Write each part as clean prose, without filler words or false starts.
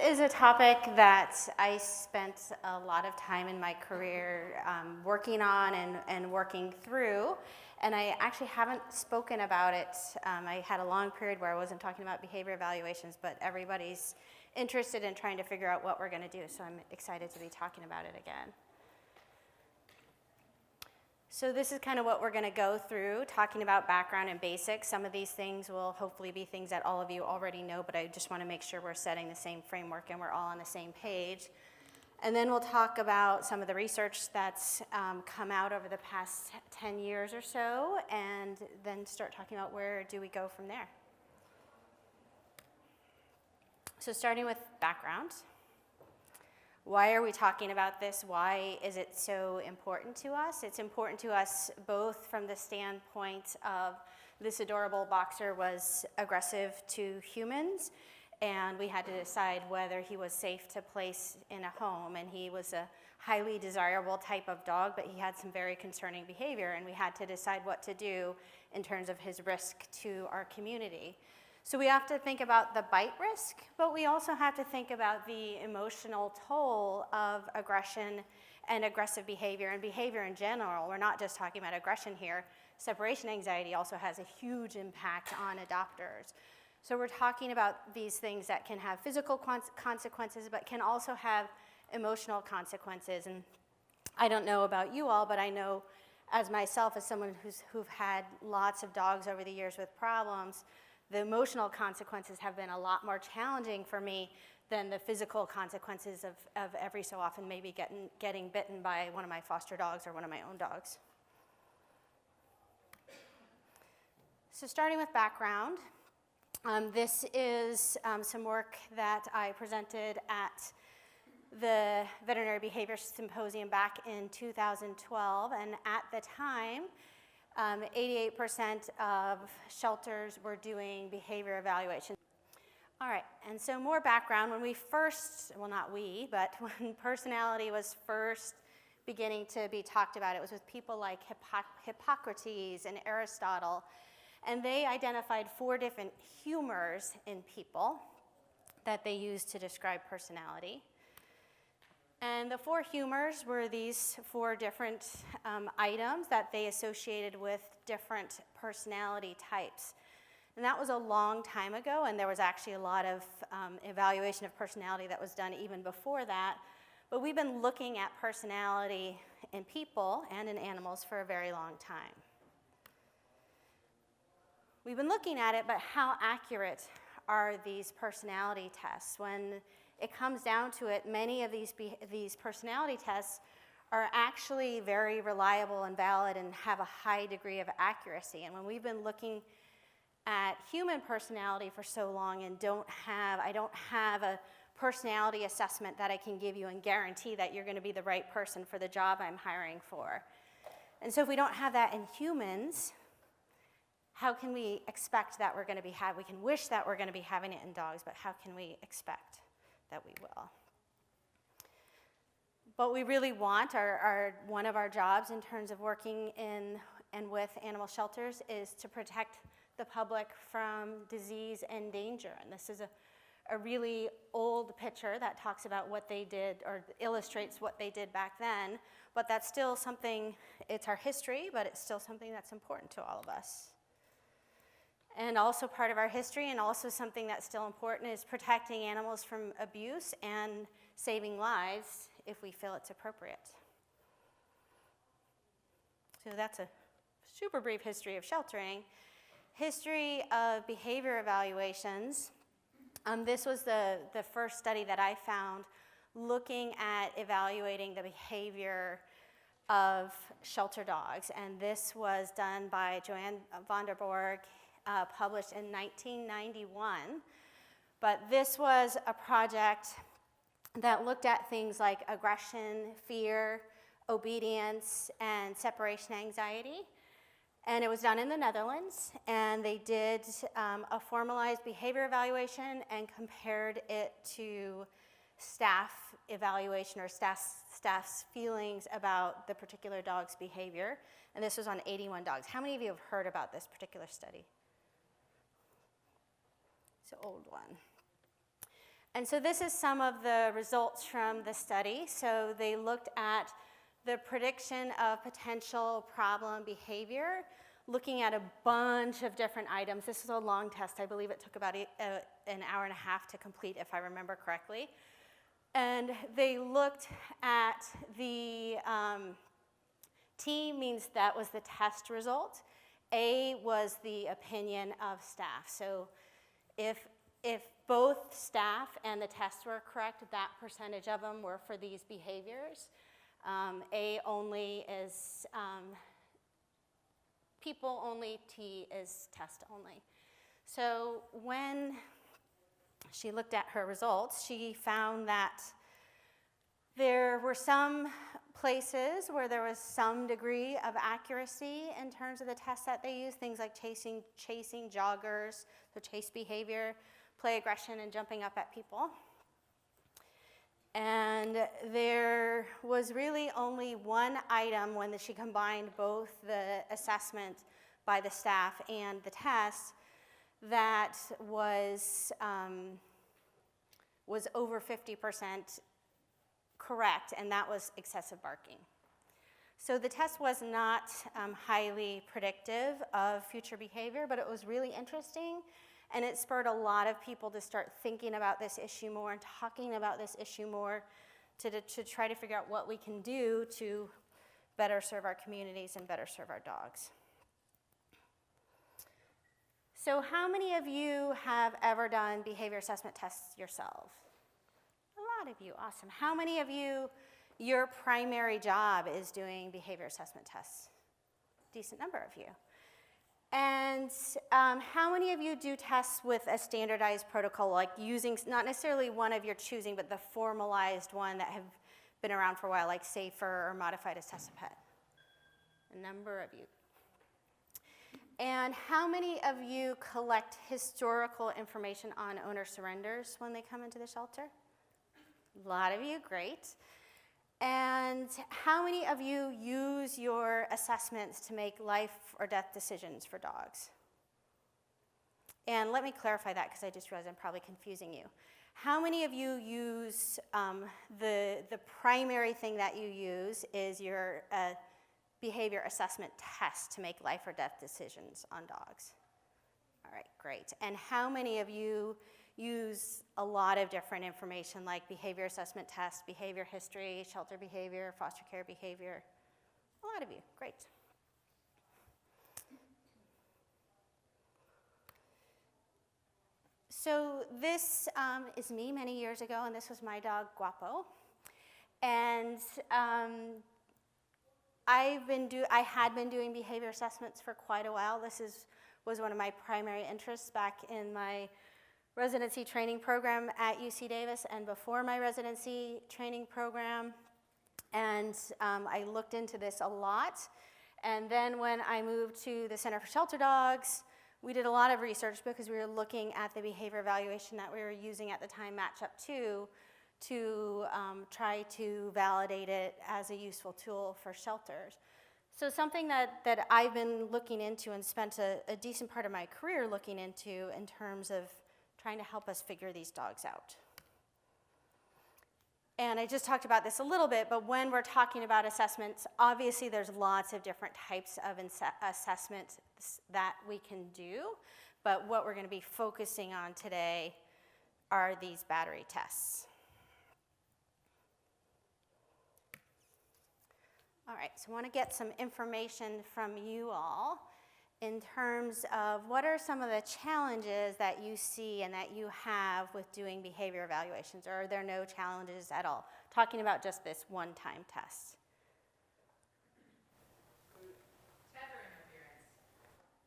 is a topic that I spent a lot of time in my career working on and working through, and I actually haven't spoken about it. I had a long period where I wasn't talking about behavior evaluations, but everybody's interested in trying to figure out what we're going to do, so I'm excited to be talking about it again. So this is kind of what we're going to go through, talking about background and basics. Some of these things will hopefully be things that all of you already know, but I just want to make sure we're setting the same framework and we're all on the same page. And then we'll talk about some of the research that's come out over the past 10 years or so, and then start talking about where do we go from there. So starting with background. Why are we talking about this? Why is it so important to us? It's important to us both from the standpoint of this adorable boxer was aggressive to humans, and we had to decide whether he was safe to place in a home, and he was a highly desirable type of dog, but he had some very concerning behavior, and we had to decide what to do in terms of his risk to our community. So we have to think about the bite risk, but we also have to think about the emotional toll of aggression and aggressive behavior and behavior in general. We're not just talking about aggression here. Separation anxiety also has a huge impact on adopters. So we're talking about these things that can have physical consequences, but can also have emotional consequences. And I don't know about you all, but I know as myself, as someone who've had lots of dogs over the years with problems, the emotional consequences have been a lot more challenging for me than the physical consequences of every so often maybe getting bitten by one of my foster dogs or one of my own dogs. So starting with background, this is some work that I presented at the Veterinary Behavior Symposium back in 2012, and at the time, 88% of shelters were doing behavior evaluation. All right, and so more background. When we first, well not we, but when personality was first beginning to be talked about, it was with people like Hippocrates and Aristotle, and they identified 4 different humors in people that they used to describe personality. And the 4 humors were these 4 different items that they associated with different personality types. And that was a long time ago, and there was actually a lot of evaluation of personality that was done even before that. But we've been looking at personality in people and in animals for a very long time. We've been looking at it, but how accurate are these personality tests? When it comes down to it, many of these personality tests are actually very reliable and valid and have a high degree of accuracy. And when we've been looking at human personality for so long and I don't have a personality assessment that I can give you and guarantee that you're going to be the right person for the job I'm hiring for. And so if we don't have that in humans, how can we expect that we're going to be we can wish that we're going to be having it in dogs, but how can we expect that we will? What we really want, one of our jobs in terms of working in and with animal shelters is to protect the public from disease and danger. And this is a really old picture that talks about what they did or illustrates what they did back then, but that's still something, it's our history, but it's still something that's important to all of us. And also part of our history, and also something that's still important, is protecting animals from abuse and saving lives if we feel it's appropriate. So that's a super brief history of sheltering. History of behavior evaluations. This was the first study that I found looking at evaluating the behavior of shelter dogs. And this was done by Joanne van der Borg, published in 1991. But this was a project that looked at things like aggression, fear, obedience, and separation anxiety. And it was done in the Netherlands, and they did a formalized behavior evaluation and compared it to staff evaluation or staff's feelings about the particular dog's behavior. And this was on 81 dogs. How many of you have heard about this particular study? It's an old one. And so this is some of the results from the study. So they looked at the prediction of potential problem behavior, looking at a bunch of different items. This is a long test. I believe it took about an hour and a half to complete, if I remember correctly. And they looked at the T means that was the test result. A was the opinion of staff. So if both staff and the tests were correct, that percentage of them were for these behaviors. A only is people only, T is test only. So when she looked at her results, she found that there were some places where there was some degree of accuracy in terms of the tests that they used, things like chasing joggers, so chase behavior, play aggression, and jumping up at people. And there was really only one item when she combined both the assessment by the staff and the test that was over 50% correct, and that was excessive barking. So the test was not highly predictive of future behavior, but it was really interesting, and it spurred a lot of people to start thinking about this issue more and talking about this issue more to try to figure out what we can do to better serve our communities and better serve our dogs. So how many of you have ever done behavior assessment tests yourself? A lot of you, awesome. How many of you, your primary job is doing behavior assessment tests? Decent number of you. And how many of you do tests with a standardized protocol, like using not necessarily one of your choosing, but the formalized one that have been around for a while, like SAFER or Modified Assess a Pet? A number of you. And how many of you collect historical information on owner surrenders when they come into the shelter? A lot of you, great. And how many of you use your assessments to make life or death decisions for dogs? And let me clarify that because I just realized I'm probably confusing you. How many of you use, the primary thing that you use is your behavior assessment test to make life or death decisions on dogs? All right, great. And how many of you use a lot of different information like behavior assessment tests, behavior history, shelter behavior, foster care behavior? A lot of you, great. So this is me many years ago, and this was my dog, Guapo. And I had been doing behavior assessments for quite a while. This was one of my primary interests back in my residency training program at UC Davis and before my residency training program. And I looked into this a lot. And then when I moved to the Center for Shelter Dogs, we did a lot of research because we were looking at the behavior evaluation that we were using at the time, Match Up 2, to try to validate it as a useful tool for shelters. So something that I've been looking into and spent a decent part of my career looking into in terms of trying to help us figure these dogs out. And I just talked about this a little bit, but when we're talking about assessments, obviously there's lots of different types of assessments that we can do, but what we're going to be focusing on today are these battery tests. All right, so I want to get some information from you all in terms of what are some of the challenges that you see and that you have with doing behavior evaluations, or are there no challenges at all? Talking about just this one-time test. Tether interference.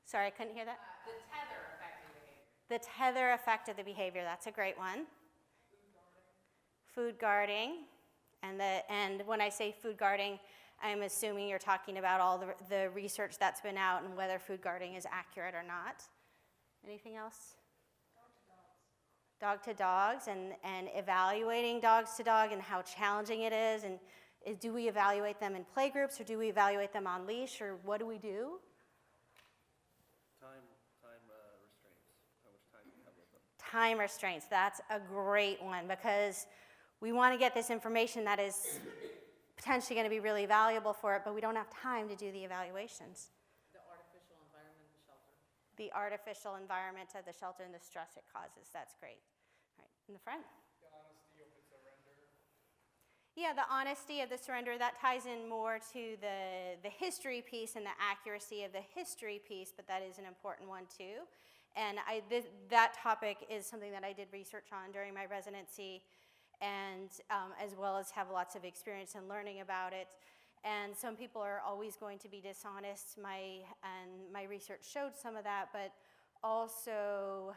Sorry, I couldn't hear that. The tether affecting behavior. The tether effect of the behavior, that's a great one. Food guarding. And when I say food guarding, I'm assuming you're talking about all the research that's been out and whether food guarding is accurate or not. Anything else? Dog to dogs and evaluating dogs to dog and how challenging it is. And do we evaluate them in play groups or do we evaluate them on leash, or what do we do? Time restraints, how much time you have with them. Time restraints, that's a great one because we want to get this information that is potentially going to be really valuable for it, but we don't have time to do the evaluations. The artificial environment of the shelter. The artificial environment of the shelter and the stress it causes, that's great. All right, in the front. The honesty of the surrender. Yeah, the honesty of the surrender, that ties in more to the history piece and the accuracy of the history piece, but that is an important one too. And that topic is something that I did research on during my residency, and as well as have lots of experience in learning about it. And some people are always going to be dishonest. My research showed some of that, but also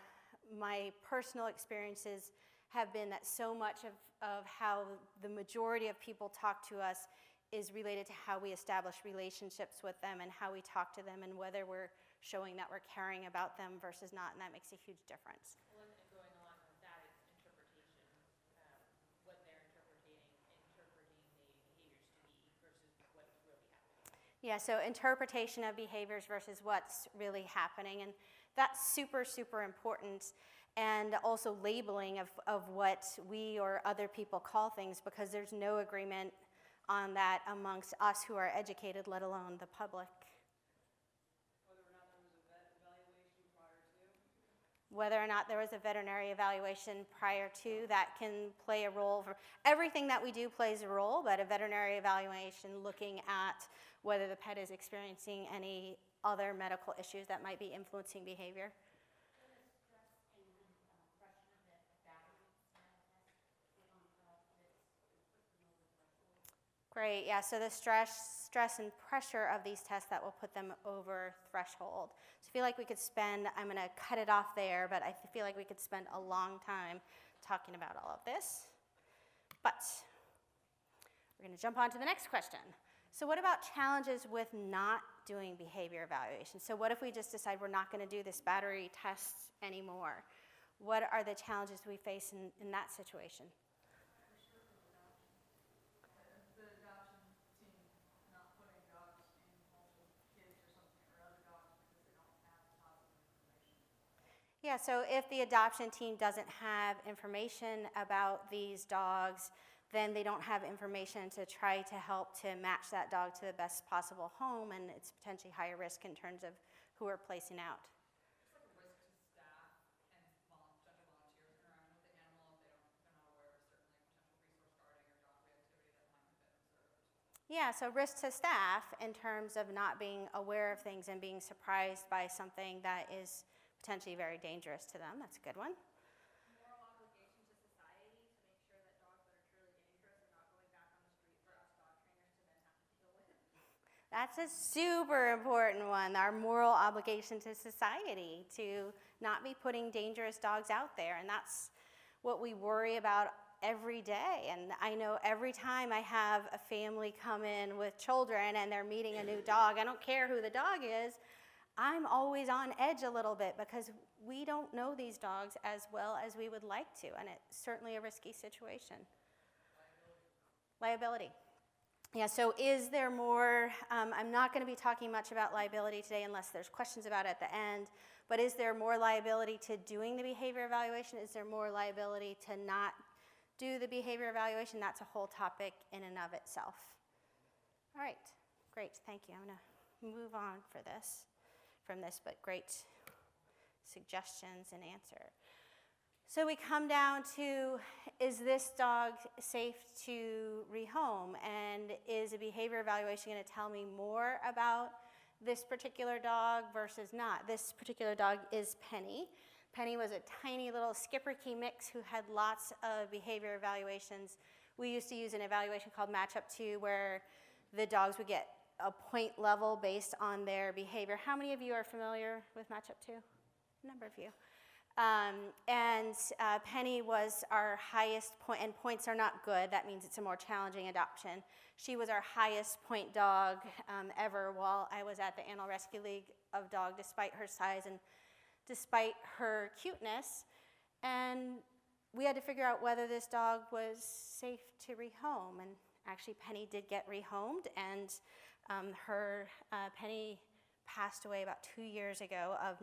my personal experiences have been that so much of how the majority of people talk to us is related to how we establish relationships with them and how we talk to them and whether we're showing that we're caring about them versus not, and that makes a huge difference. Well, and going along with that, it's interpretation, what they're interpreting the behaviors to be versus what's really happening. Yeah, so interpretation of behaviors versus what's really happening, and that's super, super important. And also labeling of what we or other people call things, because there's no agreement on that amongst us who are educated, let alone the public. Whether or not there was a veterinary evaluation prior to, that can play a role. For everything that we do plays a role, but a veterinary evaluation looking at whether the pet is experiencing any other medical issues that might be influencing behavior. Great, yeah, so the stress and pressure of these tests that will put them over threshold. So I feel like we could spend, I'm gonna cut it off there, but I feel like we could spend a long time talking about all of this. But we're gonna jump on to the next question. So what about challenges with not doing behavior evaluation? So what if we just decide we're not gonna do this battery test anymore? What are the challenges we face in that situation? Yeah, so if the adoption team doesn't have information about these dogs, then they don't have information to try to help to match that dog to the best possible home, and it's potentially higher risk in terms of who we're placing out. It's like a risk to staff and potential volunteers interacting with the animal if they're not aware of certain potential resource guarding or dog activity that might have been observed. Yeah, so risk to staff in terms of not being aware of things and being surprised by something that is potentially very dangerous to them. That's a good one. Moral obligation to society to make sure that dogs that are truly dangerous are not going back on the street for us dog trainers to then have to deal with. That's a super important one, our moral obligation to society to not be putting dangerous dogs out there. And that's what we worry about every day. And I know every time I have a family come in with children and they're meeting a new dog, I don't care who the dog is, I'm always on edge a little bit because we don't know these dogs as well as we would like to, and it's certainly a risky situation. Liability. Yeah, so is there more, I'm not going to be talking much about liability today unless there's questions about it at the end, but is there more liability to doing the behavior evaluation? Is there more liability to not do the behavior evaluation? That's a whole topic in and of itself. All right, great, thank you. I'm going to move on from this, but great suggestions and answer. So we come down to, is this dog safe to rehome? And is a behavior evaluation going to tell me more about this particular dog versus not? This particular dog is Penny. Penny was a tiny little Schipperke mix who had lots of behavior evaluations. We used to use an evaluation called Matchup 2 where the dogs would get a point level based on their behavior. How many of you are familiar with Matchup 2? A number of you. Penny was our highest point, and points are not good. That means it's a more challenging adoption. She was our highest point dog ever while I was at the Animal Rescue League of Dog, despite her size and despite her cuteness. And we had to figure out whether this dog was safe to rehome. And actually, Penny did get rehomed, and Penny passed away about 2 years ago of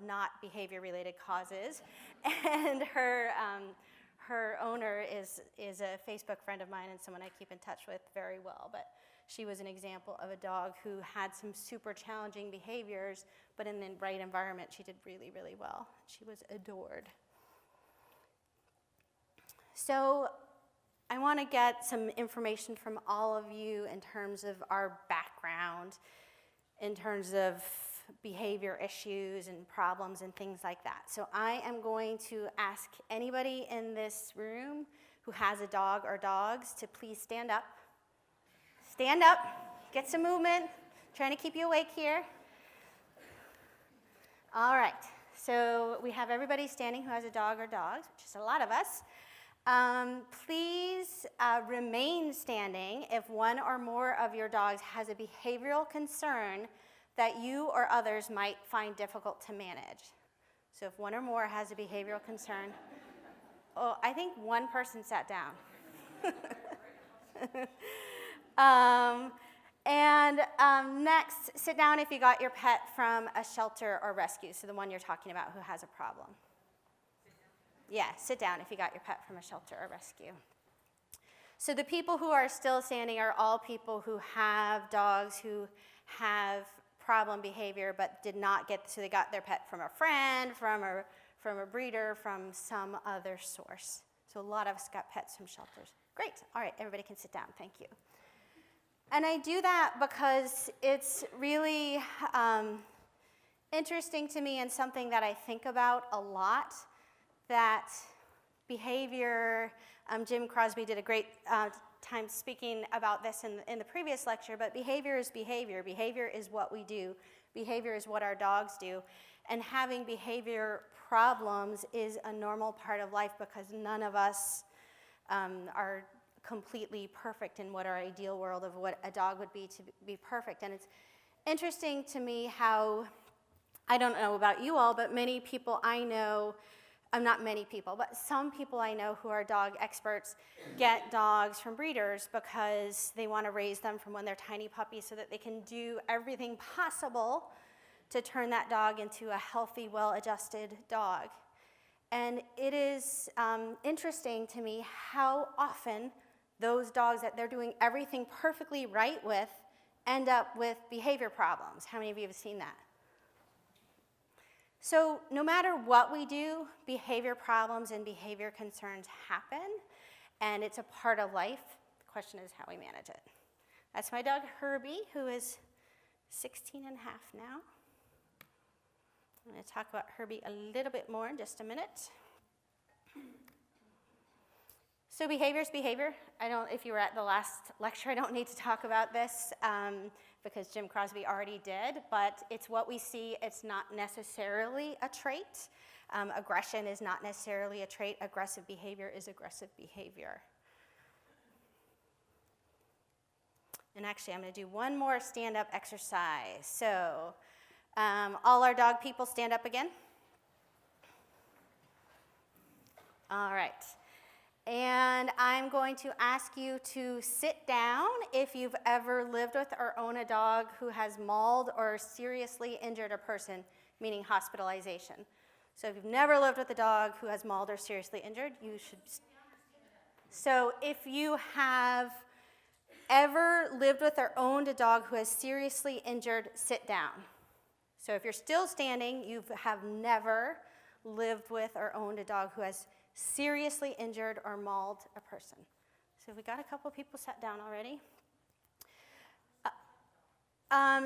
not behavior-related causes. And her owner is a Facebook friend of mine and someone I keep in touch with very well. But she was an example of a dog who had some super challenging behaviors, but in the right environment, she did really, really well. She was adored. So I want to get some information from all of you in terms of our background, in terms of behavior issues and problems and things like that. So I am going to ask anybody in this room who has a dog or dogs to please stand up. Stand up, get some movement, trying to keep you awake here. All right, so we have everybody standing who has a dog or dogs, which is a lot of us. Please remain standing if one or more of your dogs has a behavioral concern that you or others might find difficult to manage. So if one or more has a behavioral concern, oh, I think one person sat down. Next, sit down if you got your pet from a shelter or rescue, so the one you're talking about who has a problem. Yeah, sit down if you got your pet from a shelter or rescue. So the people who are still standing are all people who have dogs who have problem behavior but did not get, so they got their pet from a friend, from a breeder, from some other source. So a lot of us got pets from shelters. Great, all right, everybody can sit down, thank you. And I do that because it's really interesting to me and something that I think about a lot, that behavior, Jim Crosby did a great time speaking about this in the previous lecture, but behavior is behavior. Behavior is what we do. Behavior is what our dogs do. And having behavior problems is a normal part of life because none of us are completely perfect in what our ideal world of what a dog would be to be perfect. And it's interesting to me how, I don't know about you all, but many people I know, not many people, but some people I know who are dog experts get dogs from breeders because they want to raise them from when they're tiny puppies so that they can do everything possible to turn that dog into a healthy, well-adjusted dog. And it is interesting to me how often those dogs that they're doing everything perfectly right with end up with behavior problems. How many of you have seen that? So no matter what we do, behavior problems and behavior concerns happen, and it's a part of life. The question is how we manage it. That's my dog Herbie, who is 16 and a half now. I'm going to talk about Herbie a little bit more in just a minute. So behavior is behavior. If you were at the last lecture, I don't need to talk about this because Jim Crosby already did, but it's what we see. It's not necessarily a trait. Aggression is not necessarily a trait. Aggressive behavior is aggressive behavior. And actually, I'm going to do one more stand-up exercise. So all our dog people stand up again. All right. And I'm going to ask you to sit down if you've ever lived with or own a dog who has mauled or seriously injured a person, meaning hospitalization. So if you've never lived with a dog who has mauled or seriously injured, you should. So if you have ever lived with or owned a dog who has seriously injured, sit down. So if you're still standing, you have never lived with or owned a dog who has seriously injured or mauled a person. So we got a couple people sat down already.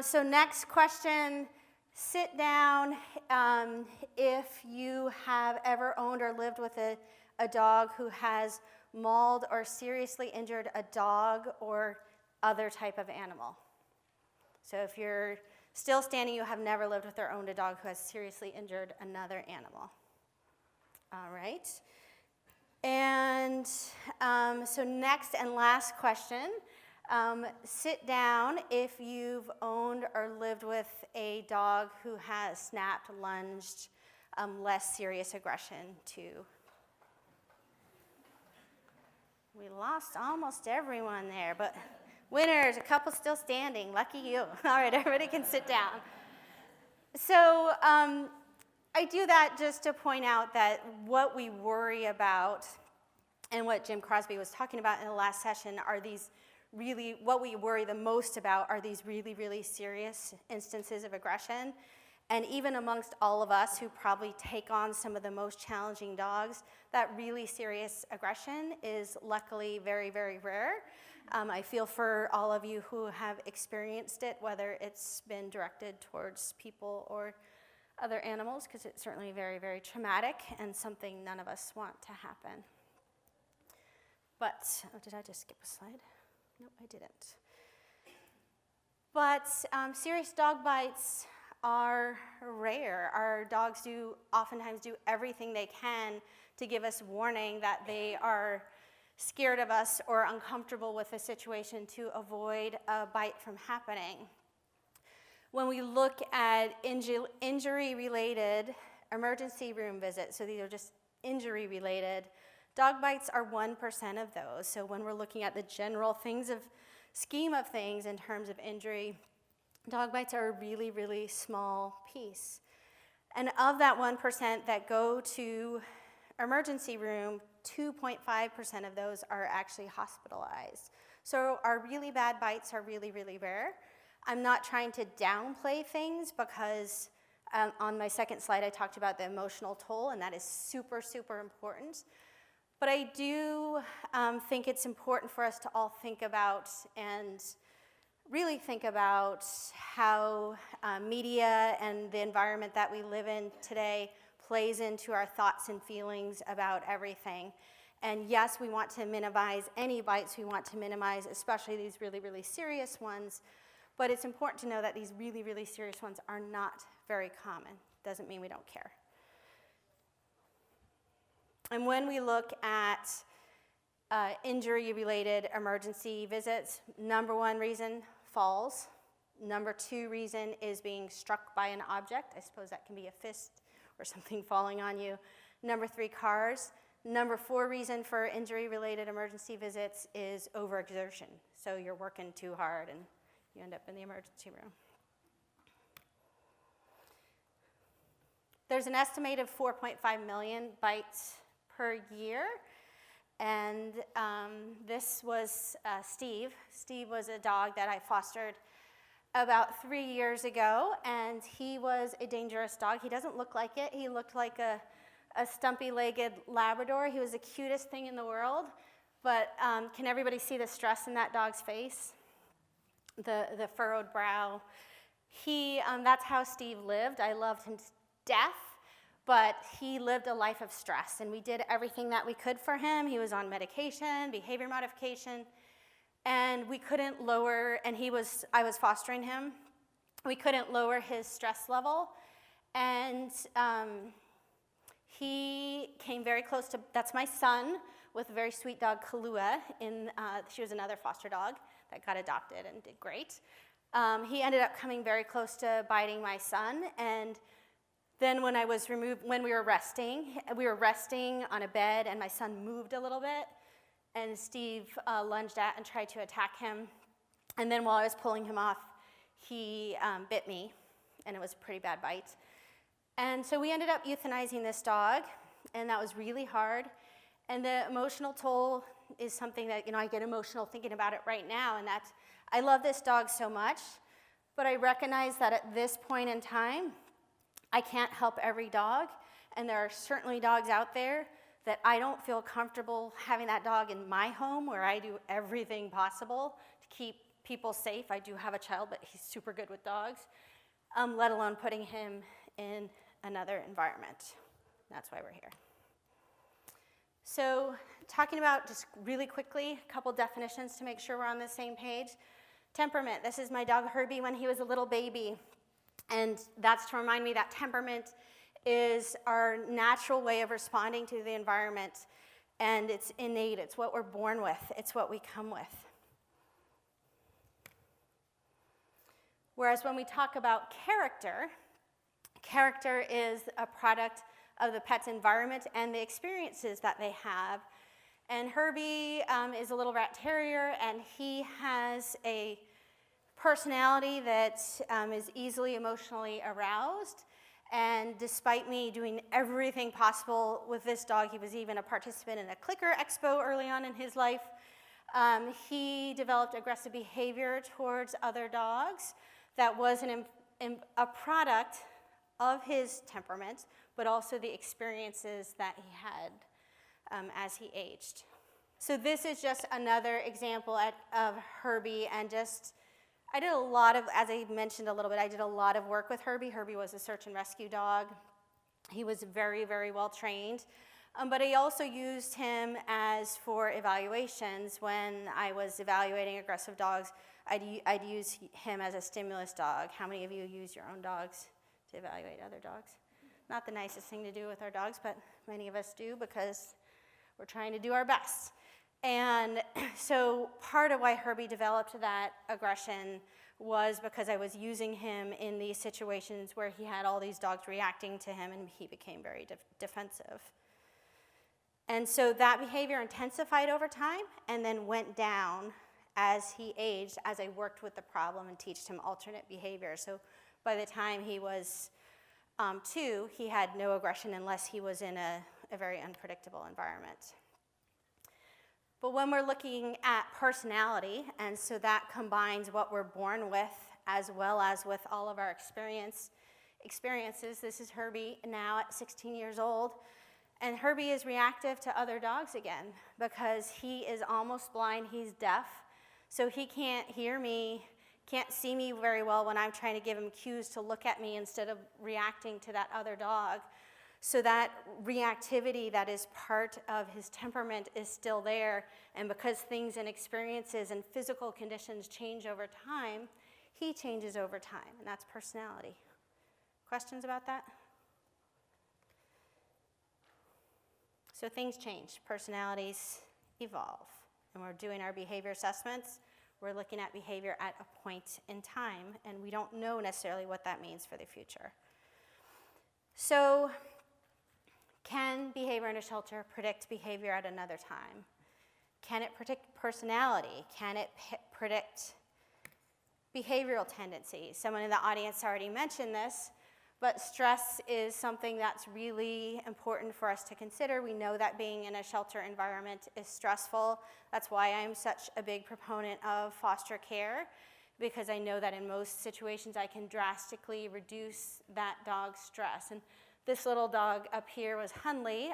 So next question, sit down if you have ever owned or lived with a dog who has mauled or seriously injured a dog or other type of animal. So if you're still standing, you have never lived with or owned a dog who has seriously injured another animal. All right. And so next and last question, sit down if you've owned or lived with a dog who has snapped, lunged, less serious aggression to. We lost almost everyone there, but winners, a couple still standing, lucky you. All right, everybody can sit down. So I do that just to point out that what we worry about and what Jim Crosby was talking about in the last session are these really, what we worry the most about are these really, really serious instances of aggression. And even amongst all of us who probably take on some of the most challenging dogs, that really serious aggression is luckily very, very rare. I feel for all of you who have experienced it, whether it's been directed towards people or other animals, because it's certainly very, very traumatic and something none of us want to happen. But, oh, did I just skip a slide? No, I didn't. But serious dog bites are rare. Our dogs oftentimes do everything they can to give us warning that they are scared of us or uncomfortable with the situation to avoid a bite from happening. When we look at injury-related emergency room visits, so these are just injury-related, dog bites are 1% of those. So when we're looking at the general scheme of things in terms of injury, dog bites are a really, really small piece. And of that 1% that go to emergency room, 2.5% of those are actually hospitalized. So our really bad bites are really, really rare. I'm not trying to downplay things because on my second slide I talked about the emotional toll, and that is super, super important. But I do think it's important for us to all think about and really think about how media and the environment that we live in today plays into our thoughts and feelings about everything. And yes, we want to minimize any bites. We want to minimize especially these really, really serious ones. But it's important to know that these really, really serious ones are not very common. Doesn't mean we don't care. And when we look at injury-related emergency visits, number one reason, falls. Number two reason is being struck by an object. I suppose that can be a fist or something falling on you. Number three, cars. Number four reason for injury-related emergency visits is overexertion. So you're working too hard and you end up in the emergency room. There's an estimated 4.5 million bites per year. And this was Steve. Steve was a dog that I fostered about 3 years ago, and he was a dangerous dog. He doesn't look like it. He looked like a stumpy-legged Labrador. He was the cutest thing in the world, but can everybody see the stress in that dog's face? The furrowed brow. That's how Steve lived. I loved him to death, but he lived a life of stress, and we did everything that we could for him. He was on medication, behavior modification, and we couldn't lower, and I was fostering him. We couldn't lower his stress level, and he came very close to, that's my son, with a very sweet dog, Kalua. She was another foster dog that got adopted and did great. He ended up coming very close to biting my son, and then when we were resting on a bed, and my son moved a little bit, and Steve lunged at and tried to attack him. And then while I was pulling him off, he bit me, and it was a pretty bad bite. And so we ended up euthanizing this dog, and that was really hard. And the emotional toll is something that, I get emotional thinking about it right now, and that's, I love this dog so much, but I recognize that at this point in time, I can't help every dog, and there are certainly dogs out there that I don't feel comfortable having that dog in my home where I do everything possible to keep people safe. I do have a child, but he's super good with dogs, let alone putting him in another environment. That's why we're here. So talking about, just really quickly, a couple definitions to make sure we're on the same page. Temperament. This is my dog Herbie when he was a little baby. And that's to remind me that temperament is our natural way of responding to the environment. And it's innate. It's what we're born with. It's what we come with. Whereas when we talk about character, character is a product of the pet's environment and the experiences that they have. And Herbie is a little rat terrier, and he has a personality that is easily emotionally aroused. And despite me doing everything possible with this dog, he was even a participant in a clicker expo early on in his life, he developed aggressive behavior towards other dogs that was a product of his temperament, but also the experiences that he had as he aged. So this is just another example of Herbie, and I did a lot of, as I mentioned a little bit, I did a lot of work with Herbie. Herbie was a search and rescue dog. He was very, very well trained. But I also used him as for evaluations. When I was evaluating aggressive dogs, I'd use him as a stimulus dog. How many of you use your own dogs to evaluate other dogs? Not the nicest thing to do with our dogs, but many of us do because we're trying to do our best. And so part of why Herbie developed that aggression was because I was using him in these situations where he had all these dogs reacting to him, and he became very defensive. And so that behavior intensified over time and then went down as he aged, as I worked with the problem and taught him alternate behavior. So by the time he was 2, he had no aggression unless he was in a very unpredictable environment. But when we're looking at personality, and so that combines what we're born with as well as with all of our experiences. This is Herbie now at 16 years old. And Herbie is reactive to other dogs again because he is almost blind, he's deaf. So he can't hear me, can't see me very well when I'm trying to give him cues to look at me instead of reacting to that other dog. So that reactivity that is part of his temperament is still there, and because things and experiences and physical conditions change over time, he changes over time, and that's personality. Questions about that? So things change, personalities evolve, and we're doing our behavior assessments. We're looking at behavior at a point in time, and we don't know necessarily what that means for the future. So, can behavior in a shelter predict behavior at another time? Can it predict personality? Can it predict behavioral tendencies? Someone in the audience already mentioned this, but stress is something that's really important for us to consider. We know that being in a shelter environment is stressful. That's why I'm such a big proponent of foster care, because I know that in most situations I can drastically reduce that dog's stress. And this little dog up here was Hunley.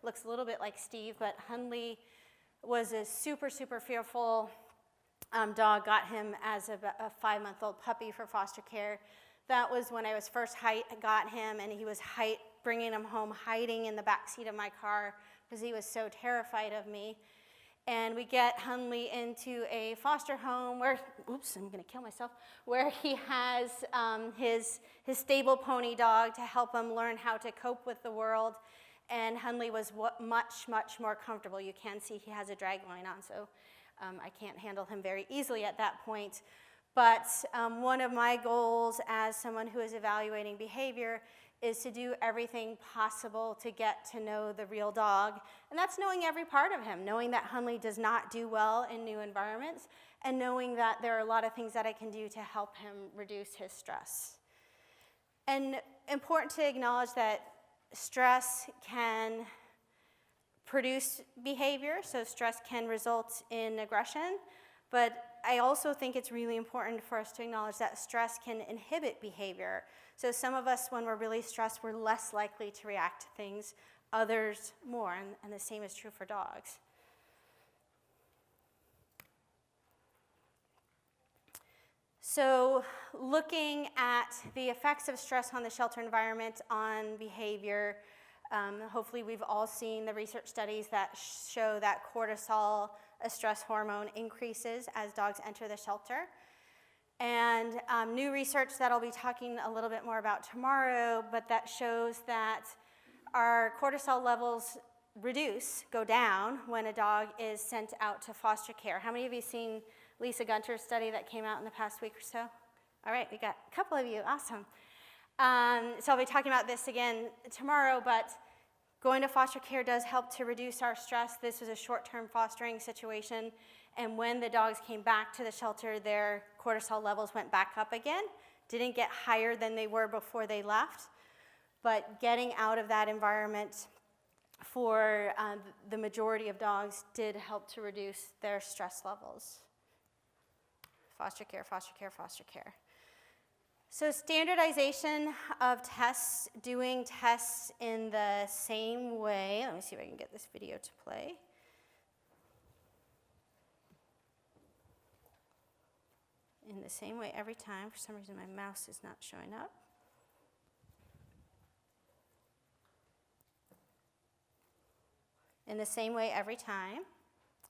Looks a little bit like Steve, but Hunley was a super, super fearful dog. Got him as a 5-month-old puppy for foster care. That was when I was first got him, and he was bringing him home, hiding in the back seat of my car because he was so terrified of me. And we get Hunley into a foster home where, oops, I'm gonna kill myself, where he has his stable pony dog to help him learn how to cope with the world. And Hunley was much, much more comfortable. You can see he has a drag line on, so I can't handle him very easily at that point. But one of my goals as someone who is evaluating behavior is to do everything possible to get to know the real dog. And that's knowing every part of him, knowing that Hunley does not do well in new environments, and knowing that there are a lot of things that I can do to help him reduce his stress. And important to acknowledge that stress can produce behavior, so stress can result in aggression, but I also think it's really important for us to acknowledge that stress can inhibit behavior. So some of us, when we're really stressed, we're less likely to react to things, others more, and the same is true for dogs. So looking at the effects of stress on the shelter environment on behavior, hopefully we've all seen the research studies that show that cortisol, a stress hormone, increases as dogs enter the shelter. And new research that I'll be talking a little bit more about tomorrow, but that shows that our cortisol levels go down when a dog is sent out to foster care. How many of you seen Lisa Gunter's study that came out in the past week or so? All right, we got a couple of you, awesome. So I'll be talking about this again tomorrow, but going to foster care does help to reduce our stress. This was a short-term fostering situation, and when the dogs came back to the shelter, their cortisol levels went back up again, didn't get higher than they were before they left, but getting out of that environment for the majority of dogs did help to reduce their stress levels. Foster care, foster care, foster care. So standardization of tests, doing tests in the same way. Let me see if I can get this video to play. In the same way every time. For some reason my mouse is not showing up. In the same way every time.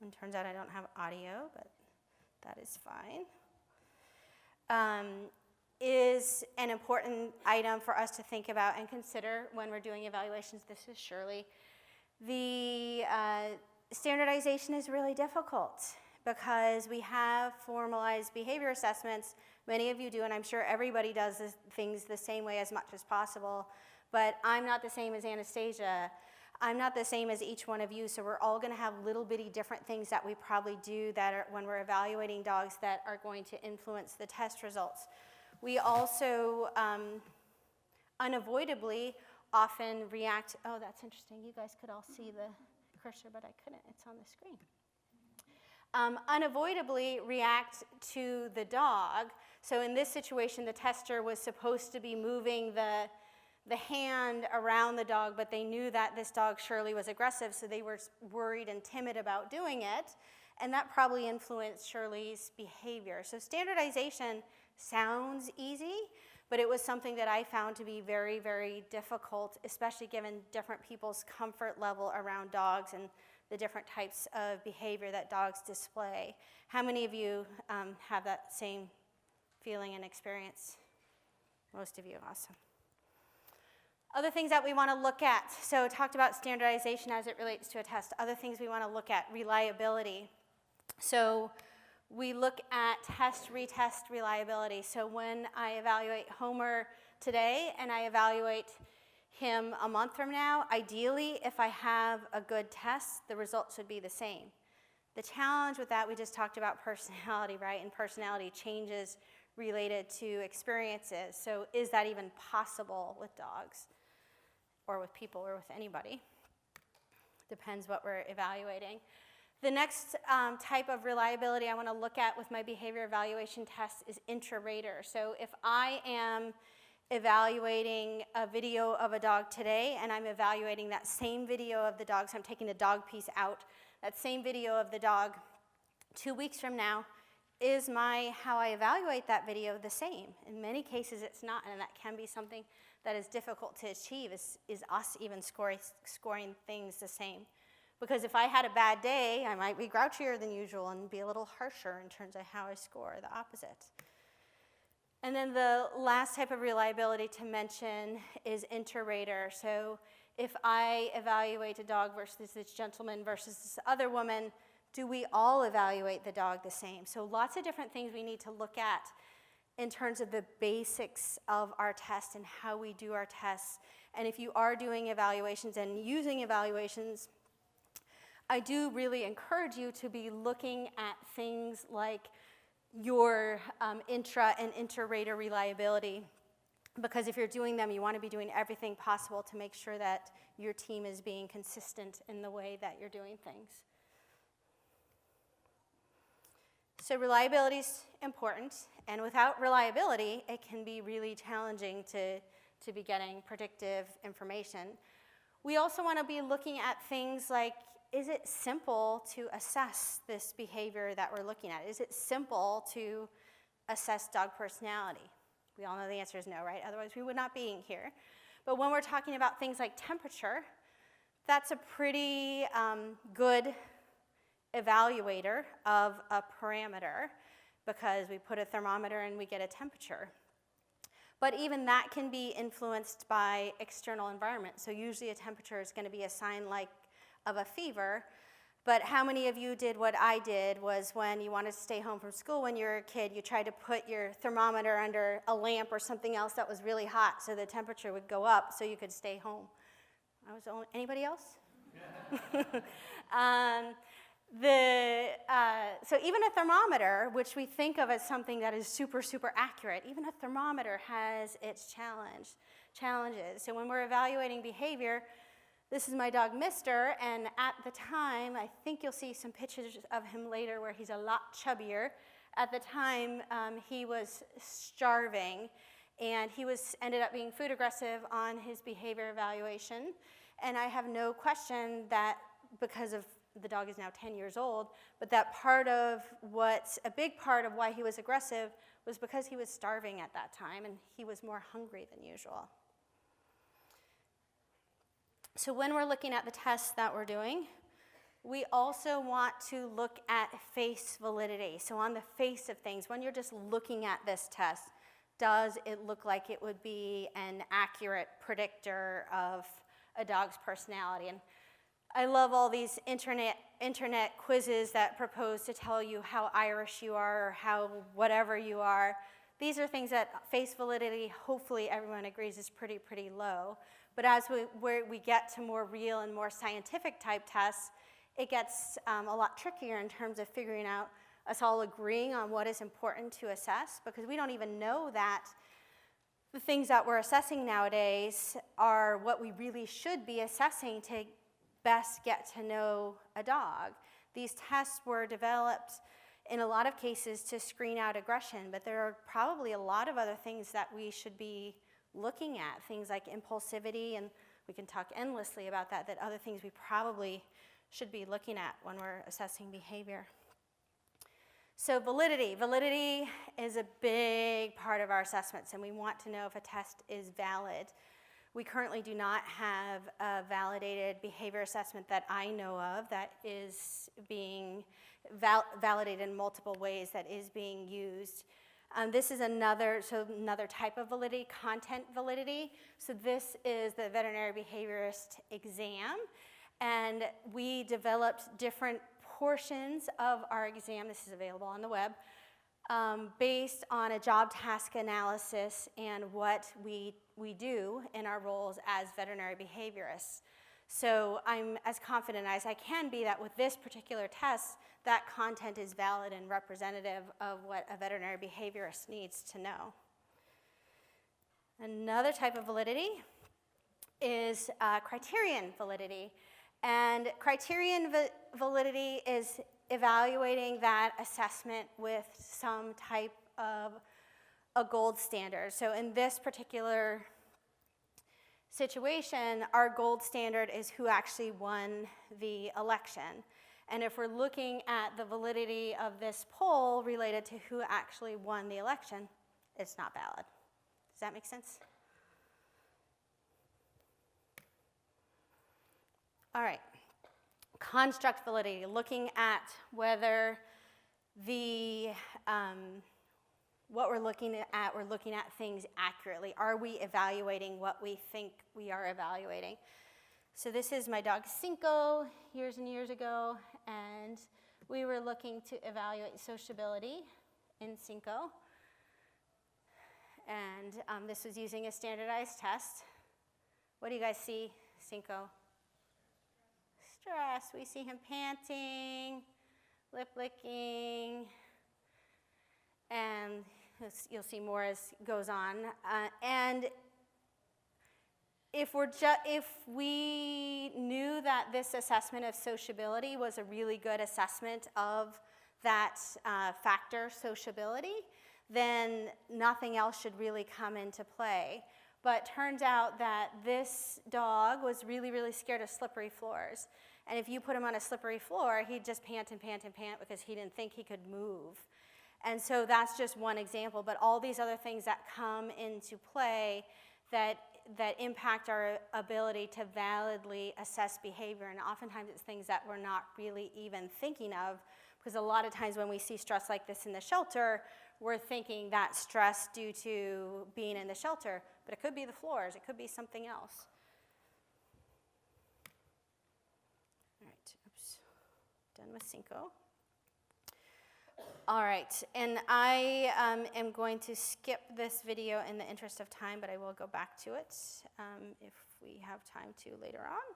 And turns out I don't have audio, but that is fine. Is an important item for us to think about and consider when we're doing evaluations. This is Shirley. The standardization is really difficult because we have formalized behavior assessments. Many of you do, and I'm sure everybody does things the same way as much as possible, but I'm not the same as Anastasia. I'm not the same as each one of you, so we're all gonna have little bitty different things that we probably do that are, when we're evaluating dogs, that are going to influence the test results. We also unavoidably often react, oh, that's interesting, you guys could all see the cursor, but I couldn't, it's on the screen. Unavoidably react to the dog. So in this situation, the tester was supposed to be moving the hand around the dog, but they knew that this dog, Shirley, was aggressive, so they were worried and timid about doing it, and that probably influenced Shirley's behavior. So standardization sounds easy, but it was something that I found to be very, very difficult, especially given different people's comfort level around dogs and the different types of behavior that dogs display. How many of you have that same feeling and experience? Most of you, awesome. Other things that we want to look at. So talked about standardization as it relates to a test. Other things we want to look at, reliability. So we look at test, retest reliability. So when I evaluate Homer today and I evaluate him a month from now, ideally, if I have a good test, the results would be the same. The challenge with that, we just talked about personality, right? And personality changes related to experiences. So is that even possible with dogs or with people or with anybody? Depends what we're evaluating. The next type of reliability I want to look at with my behavior evaluation test is intra-rater. So if I am evaluating a video of a dog today and I'm evaluating that same video of the dog, so I'm taking the dog piece out, that same video of the dog 2 weeks from now, is how I evaluate that video the same? In many cases it's not, and that can be something that is difficult to achieve, is us even scoring things the same. Because if I had a bad day, I might be grouchier than usual and be a little harsher in terms of how I score, the opposite. And then the last type of reliability to mention is inter-rater. So if I evaluate a dog versus this gentleman versus this other woman, do we all evaluate the dog the same? So lots of different things we need to look at in terms of the basics of our test and how we do our tests. And if you are doing evaluations and using evaluations, I do really encourage you to be looking at things like your intra and inter-rater reliability, because if you're doing them, you want to be doing everything possible to make sure that your team is being consistent in the way that you're doing things. So reliability is important, and without reliability, it can be really challenging to be getting predictive information. We also want to be looking at things like, is it simple to assess this behavior that we're looking at? Is it simple to assess dog personality? We all know the answer is no, right? Otherwise we would not be here. But when we're talking about things like temperature, that's a pretty good evaluator of a parameter, because we put a thermometer and we get a temperature. But even that can be influenced by external environment. So usually a temperature is going to be a sign like of a fever. But how many of you did what I did, was when you wanted to stay home from school when you were a kid, you tried to put your thermometer under a lamp or something else that was really hot so the temperature would go up so you could stay home. Anybody else? So even a thermometer, which we think of as something that is super, super accurate, even a thermometer has its challenges. So when we're evaluating behavior, this is my dog, Mister, and at the time, I think you'll see some pictures of him later where he's a lot chubbier. At the time, he was starving, and he ended up being food aggressive on his behavior evaluation. And I have no question that because of the dog is now 10 years old, but that a big part of why he was aggressive was because he was starving at that time and he was more hungry than usual. So when we're looking at the tests that we're doing, we also want to look at face validity. So on the face of things, when you're just looking at this test, does it look like it would be an accurate predictor of a dog's personality? And I love all these internet quizzes that propose to tell you how Irish you are or how whatever you are. These are things that face validity, hopefully everyone agrees, is pretty low. But as we get to more real and more scientific type tests, it gets a lot trickier in terms of figuring out us all agreeing on what is important to assess, because we don't even know that the things that we're assessing nowadays are what we really should be assessing to best get to know a dog. These tests were developed in a lot of cases to screen out aggression, but there are probably a lot of other things that we should be looking at, things like impulsivity, and we can talk endlessly about that other things we probably should be looking at when we're assessing behavior. So validity. Validity is a big part of our assessments, and we want to know if a test is valid. We currently do not have a validated behavior assessment that I know of that is being validated in multiple ways, that is being used. This is another type of validity, content validity. So this is the veterinary behaviorist exam, and we developed different portions of our exam. This is available on the web. Based on a job task analysis and what we do in our roles as veterinary behaviorists. So I'm as confident as I can be that with this particular test, that content is valid and representative of what a veterinary behaviorist needs to know. Another type of validity is criterion validity. And criterion validity is evaluating that assessment with some type of a gold standard. So in this particular situation, our gold standard is who actually won the election. And if we're looking at the validity of this poll related to who actually won the election, it's not valid. Does that make sense? All right. Construct validity, looking at whether what we're looking at things accurately. Are we evaluating what we think we are evaluating? So this is my dog Cinco years and years ago, and we were looking to evaluate sociability in Cinco. And this was using a standardized test. What do you guys see, Cinco? Stress. We see him panting, lip licking, and you'll see more as it goes on. And if we knew that this assessment of sociability was a really good assessment of that factor, sociability, then nothing else should really come into play. But turns out that this dog was really, really scared of slippery floors. And if you put him on a slippery floor, he'd just pant and pant and pant because he didn't think he could move. And so that's just one example, but all these other things that come into play that impact our ability to validly assess behavior, and oftentimes it's things that we're not really even thinking of, because a lot of times when we see stress like this in the shelter, we're thinking that stress due to being in the shelter, but it could be the floors, it could be something else. All right, oops, done with Cinco. All right, and I am going to skip this video in the interest of time, but I will go back to it if we have time to later on.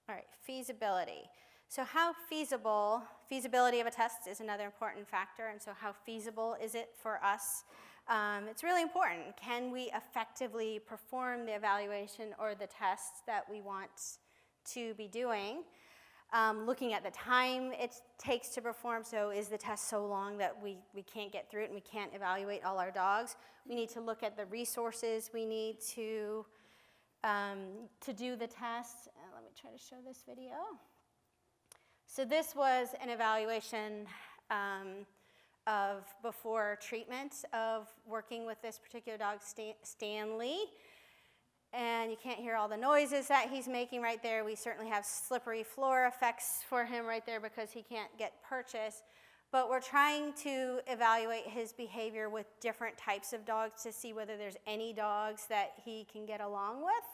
All right, feasibility. So how feasibility of a test is another important factor, and so how feasible is it for us? It's really important. Can we effectively perform the evaluation or the tests that we want to be doing? Looking at the time it takes to perform, so is the test so long that we can't get through it and we can't evaluate all our dogs? We need to look at the resources we need to do the test. Let me try to show this video. So this was an evaluation of before treatment of working with this particular dog, Stanley. And you can't hear all the noises that he's making right there. We certainly have slippery floor effects for him right there because he can't get purchase. But we're trying to evaluate his behavior with different types of dogs to see whether there's any dogs that he can get along with.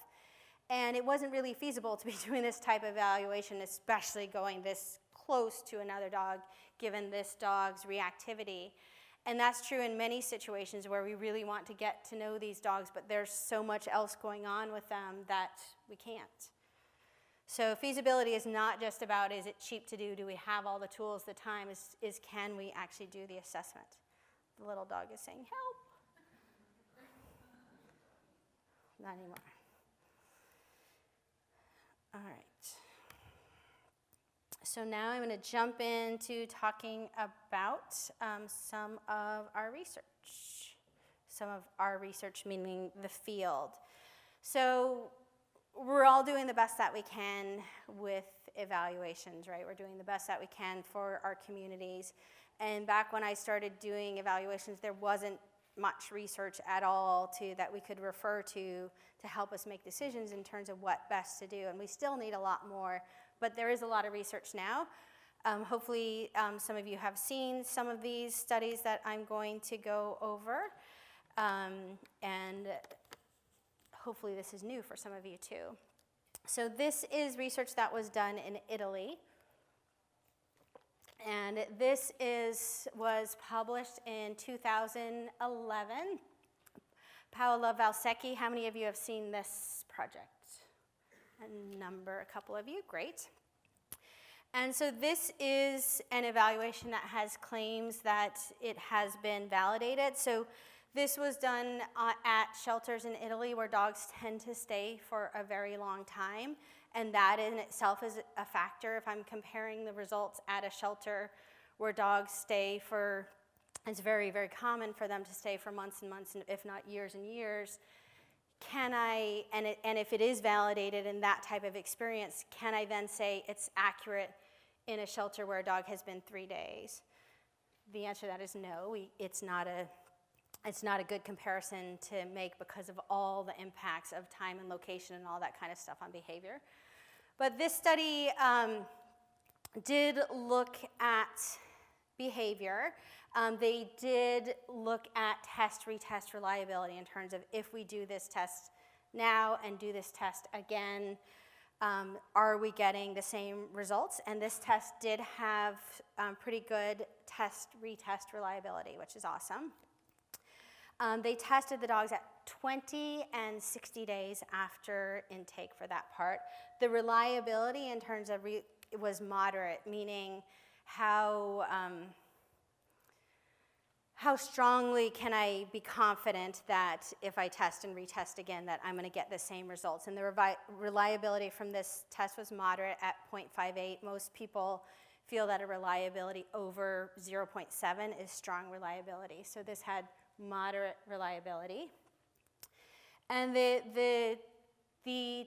And it wasn't really feasible to be doing this type of evaluation, especially going this close to another dog, given this dog's reactivity. And that's true in many situations where we really want to get to know these dogs, but there's so much else going on with them that we can't. So feasibility is not just about, is it cheap to do we have all the tools, the time, is can we actually do the assessment? The little dog is saying, help. Not anymore. All right. So now I'm going to jump into talking about some of our research. Some of our research meaning the field. So we're all doing the best that we can with evaluations, right? We're doing the best that we can for our communities. And back when I started doing evaluations, there wasn't much research at all that we could refer to help us make decisions in terms of what best to do. And we still need a lot more, but there is a lot of research now. Hopefully some of you have seen some of these studies that I'm going to go over. And hopefully this is new for some of you too. So this is research that was done in Italy. And this was published in 2011. Paola Valsecchi, how many of you have seen this project? A couple of you, great. And so this is an evaluation that has claims that it has been validated. So this was done at shelters in Italy where dogs tend to stay for a very long time. And that in itself is a factor. If I'm comparing the results at a shelter where dogs stay for, it's very, very common for them to stay for months and months, if not years and years. And if it is validated in that type of experience, can I then say it's accurate in a shelter where a dog has been 3 days? The answer to that is no. It's not a good comparison to make because of all the impacts of time and location and all that kind of stuff on behavior. But this study did look at behavior. They did look at retest reliability in terms of if we do this test now and do this test again, are we getting the same results? And this test did have pretty good retest reliability, which is awesome. They tested the dogs at 20 and 60 days after intake for that part. The reliability in terms of was moderate, meaning how strongly can I be confident that if I test and retest again that I'm going to get the same results. And the reliability from this test was moderate at 0.58. Most people feel that a reliability over 0.7 is strong reliability. So this had moderate reliability. And the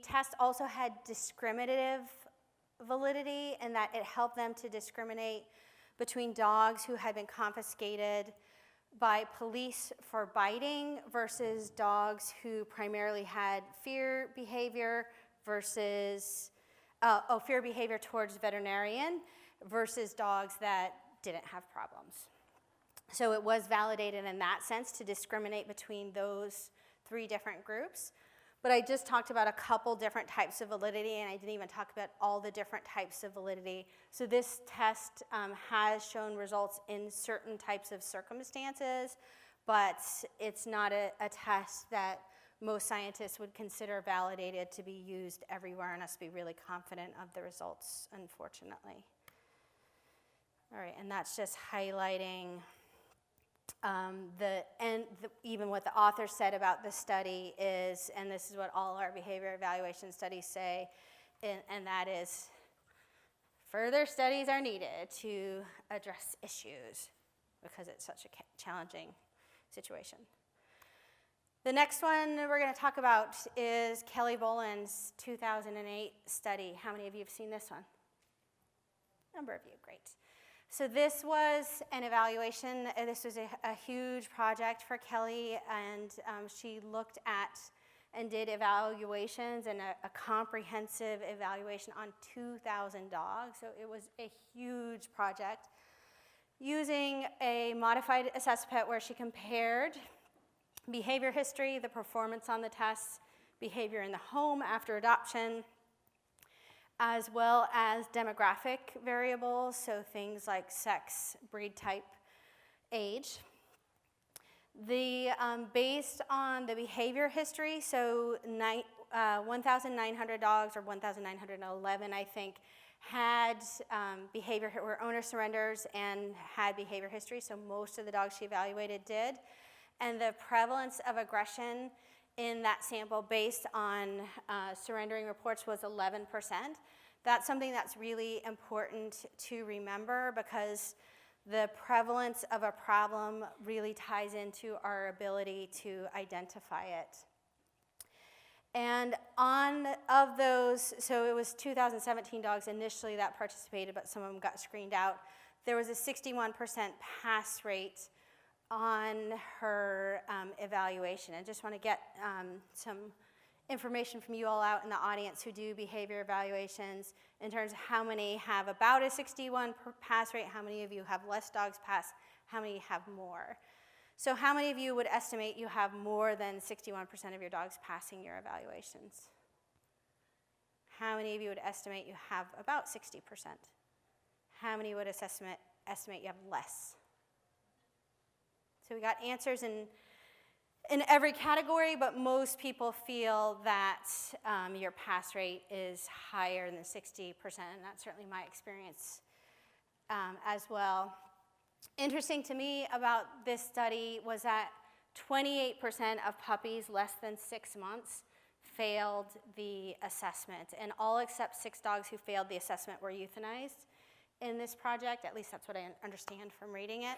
test also had discriminative validity in that it helped them to discriminate between dogs who had been confiscated by police for biting versus dogs who primarily had fear behavior towards veterinarian versus dogs that didn't have problems. So it was validated in that sense to discriminate between those 3 different groups. But I just talked about a couple different types of validity, and I didn't even talk about all the different types of validity. So this test has shown results in certain types of circumstances, but it's not a test that most scientists would consider validated to be used everywhere and us to be really confident of the results, unfortunately. All right, and that's just highlighting even what the author said about the study is, and this is what all our behavior evaluation studies say, and that is further studies are needed to address issues because it's such a challenging situation. The next one we're going to talk about is Kelly Boland's 2008 study. How many of you have seen this one? A number of you, great. So this was an evaluation. This was a huge project for Kelly, and she looked at and did evaluations and a comprehensive evaluation on 2,000 dogs. So it was a huge project using a modified assessment where she compared behavior history, the performance on the tests, behavior in the home after adoption, as well as demographic variables, so things like sex, breed type, age. Based on the behavior history, so 1,900 dogs, or 1,911, I think, had behavior, were owner surrenders and had behavior history, so most of the dogs she evaluated did. And the prevalence of aggression in that sample based on surrendering reports was 11%. That's something that's really important to remember because the prevalence of a problem really ties into our ability to identify it. And of those, so it was 2017 dogs initially that participated, but some of them got screened out. There was a 61% pass rate on her evaluation. I just want to get some information from you all out in the audience who do behavior evaluations in terms of how many have about a 61 pass rate, how many of you have less dogs pass, how many have more. So how many of you would estimate you have more than 61% of your dogs passing your evaluations? How many of you would estimate you have about 60%? How many would estimate you have less? So we got answers in every category, but most people feel that your pass rate is higher than 60%, and that's certainly my experience as well. Interesting to me about this study was that 28% of puppies less than 6 months failed the assessment, and all except 6 dogs who failed the assessment were euthanized in this project. At least that's what I understand from reading it.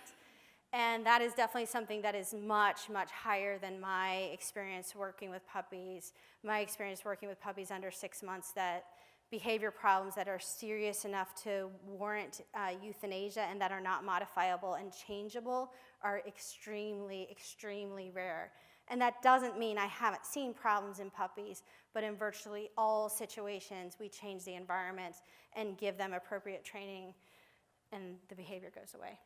And that is definitely something that is much, much higher than my experience working with puppies. My experience working with puppies under 6 months, that behavior problems that are serious enough to warrant euthanasia and that are not modifiable and changeable are extremely, extremely rare. And that doesn't mean I haven't seen problems in puppies, but in virtually all situations, we change the environment and give them appropriate training, and the behavior goes away.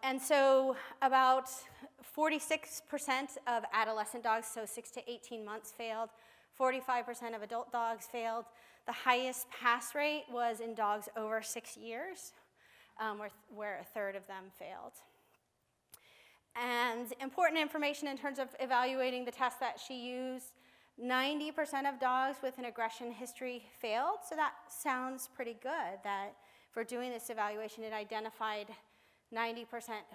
And so about 46% of adolescent dogs, so 6 to 18 months, failed. 45% of adult dogs failed. The highest pass rate was in dogs over 6 years, where a third of them failed. And important information in terms of evaluating the test that she used, 90% of dogs with an aggression history failed. So that sounds pretty good, that for doing this evaluation, it identified 90%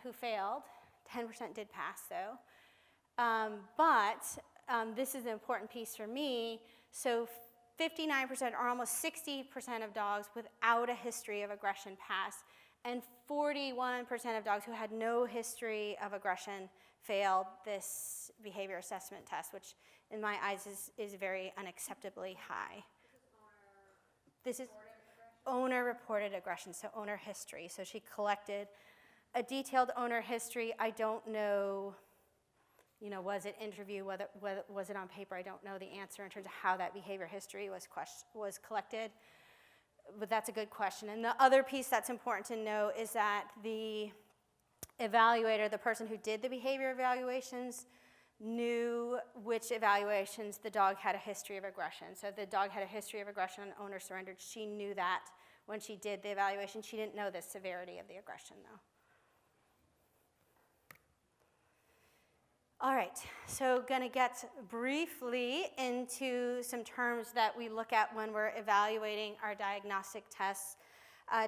who failed. 10% did pass, though. But this is an important piece for me. So 59%, or almost 60% of dogs without a history of aggression passed, and 41% of dogs who had no history of aggression failed this behavior assessment test, which in my eyes is very unacceptably high. This is owner-reported aggression, so owner history. So she collected a detailed owner history. I don't know, was it interview, whether was it on paper? I don't know the answer in terms of how that behavior history was collected, but that's a good question. And the other piece that's important to know is that the evaluator, the person who did the behavior evaluations, knew which evaluations the dog had a history of aggression. So if the dog had a history of aggression and owner surrendered, she knew that when she did the evaluation. She didn't know the severity of the aggression, though. All right, so gonna get briefly into some terms that we look at when we're evaluating our diagnostic tests,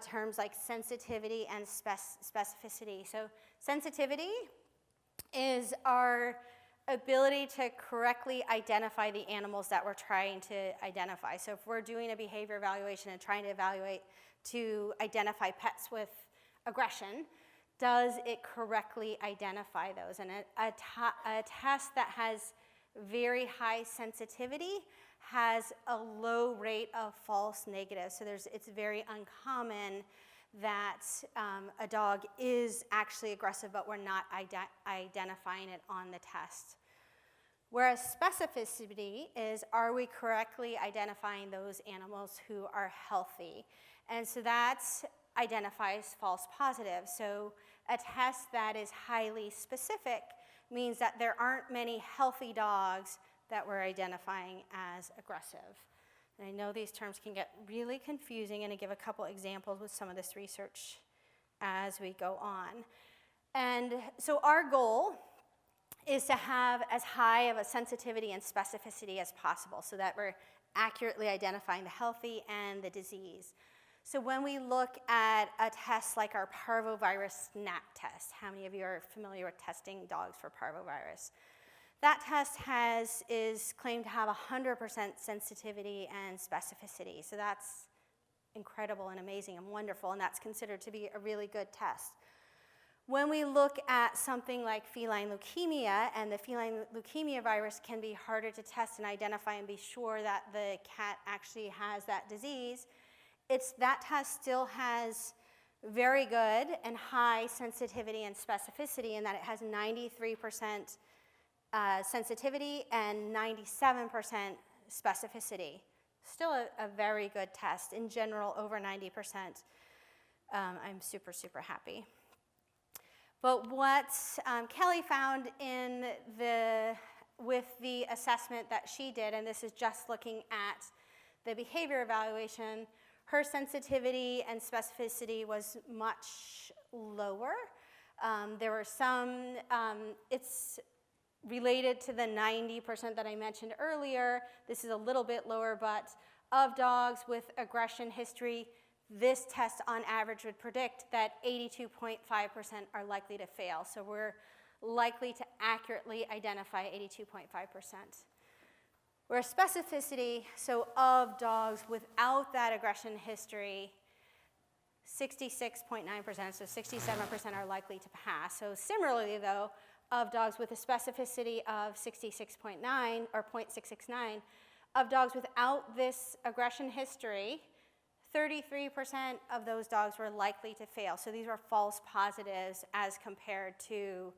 terms like sensitivity and specificity. So sensitivity is our ability to correctly identify the animals that we're trying to identify. So if we're doing a behavior evaluation and trying to identify pets with aggression, does it correctly identify those? And a test that has very high sensitivity has a low rate of false negatives. So it's very uncommon that a dog is actually aggressive, but we're not identifying it on the test. Whereas specificity is, are we correctly identifying those animals who are healthy? And so that identifies false positives. So a test that is highly specific means that there aren't many healthy dogs that we're identifying as aggressive. And I know these terms can get really confusing, and I give a couple examples with some of this research as we go on. And so our goal is to have as high of a sensitivity and specificity as possible so that we're accurately identifying the healthy and the disease. So when we look at a test like our parvovirus SNAP test, how many of you are familiar with testing dogs for parvovirus? That test is claimed to have 100% sensitivity and specificity. So that's incredible and amazing and wonderful, and that's considered to be a really good test. When we look at something like feline leukemia, and the feline leukemia virus can be harder to test and identify and be sure that the cat actually has that disease, that test still has very good and high sensitivity and specificity in that it has 93% sensitivity and 97% specificity. Still a very good test. In general, over 90%. I'm super, super happy. But what Kelly found with the assessment that she did, and this is just looking at the behavior evaluation, her sensitivity and specificity was much lower. There were some, it's related to the 90% that I mentioned earlier. This is a little bit lower, but of dogs with aggression history, this test on average would predict that 82.5% are likely to fail. So we're likely to accurately identify 82.5%. Where specificity, so of dogs without that aggression history, 66.9%, so 67% are likely to pass. So similarly though, of dogs with a specificity of 66.9 or 0.669, of dogs without this aggression history, 33% of those dogs were likely to fail. So these were false positives as compared to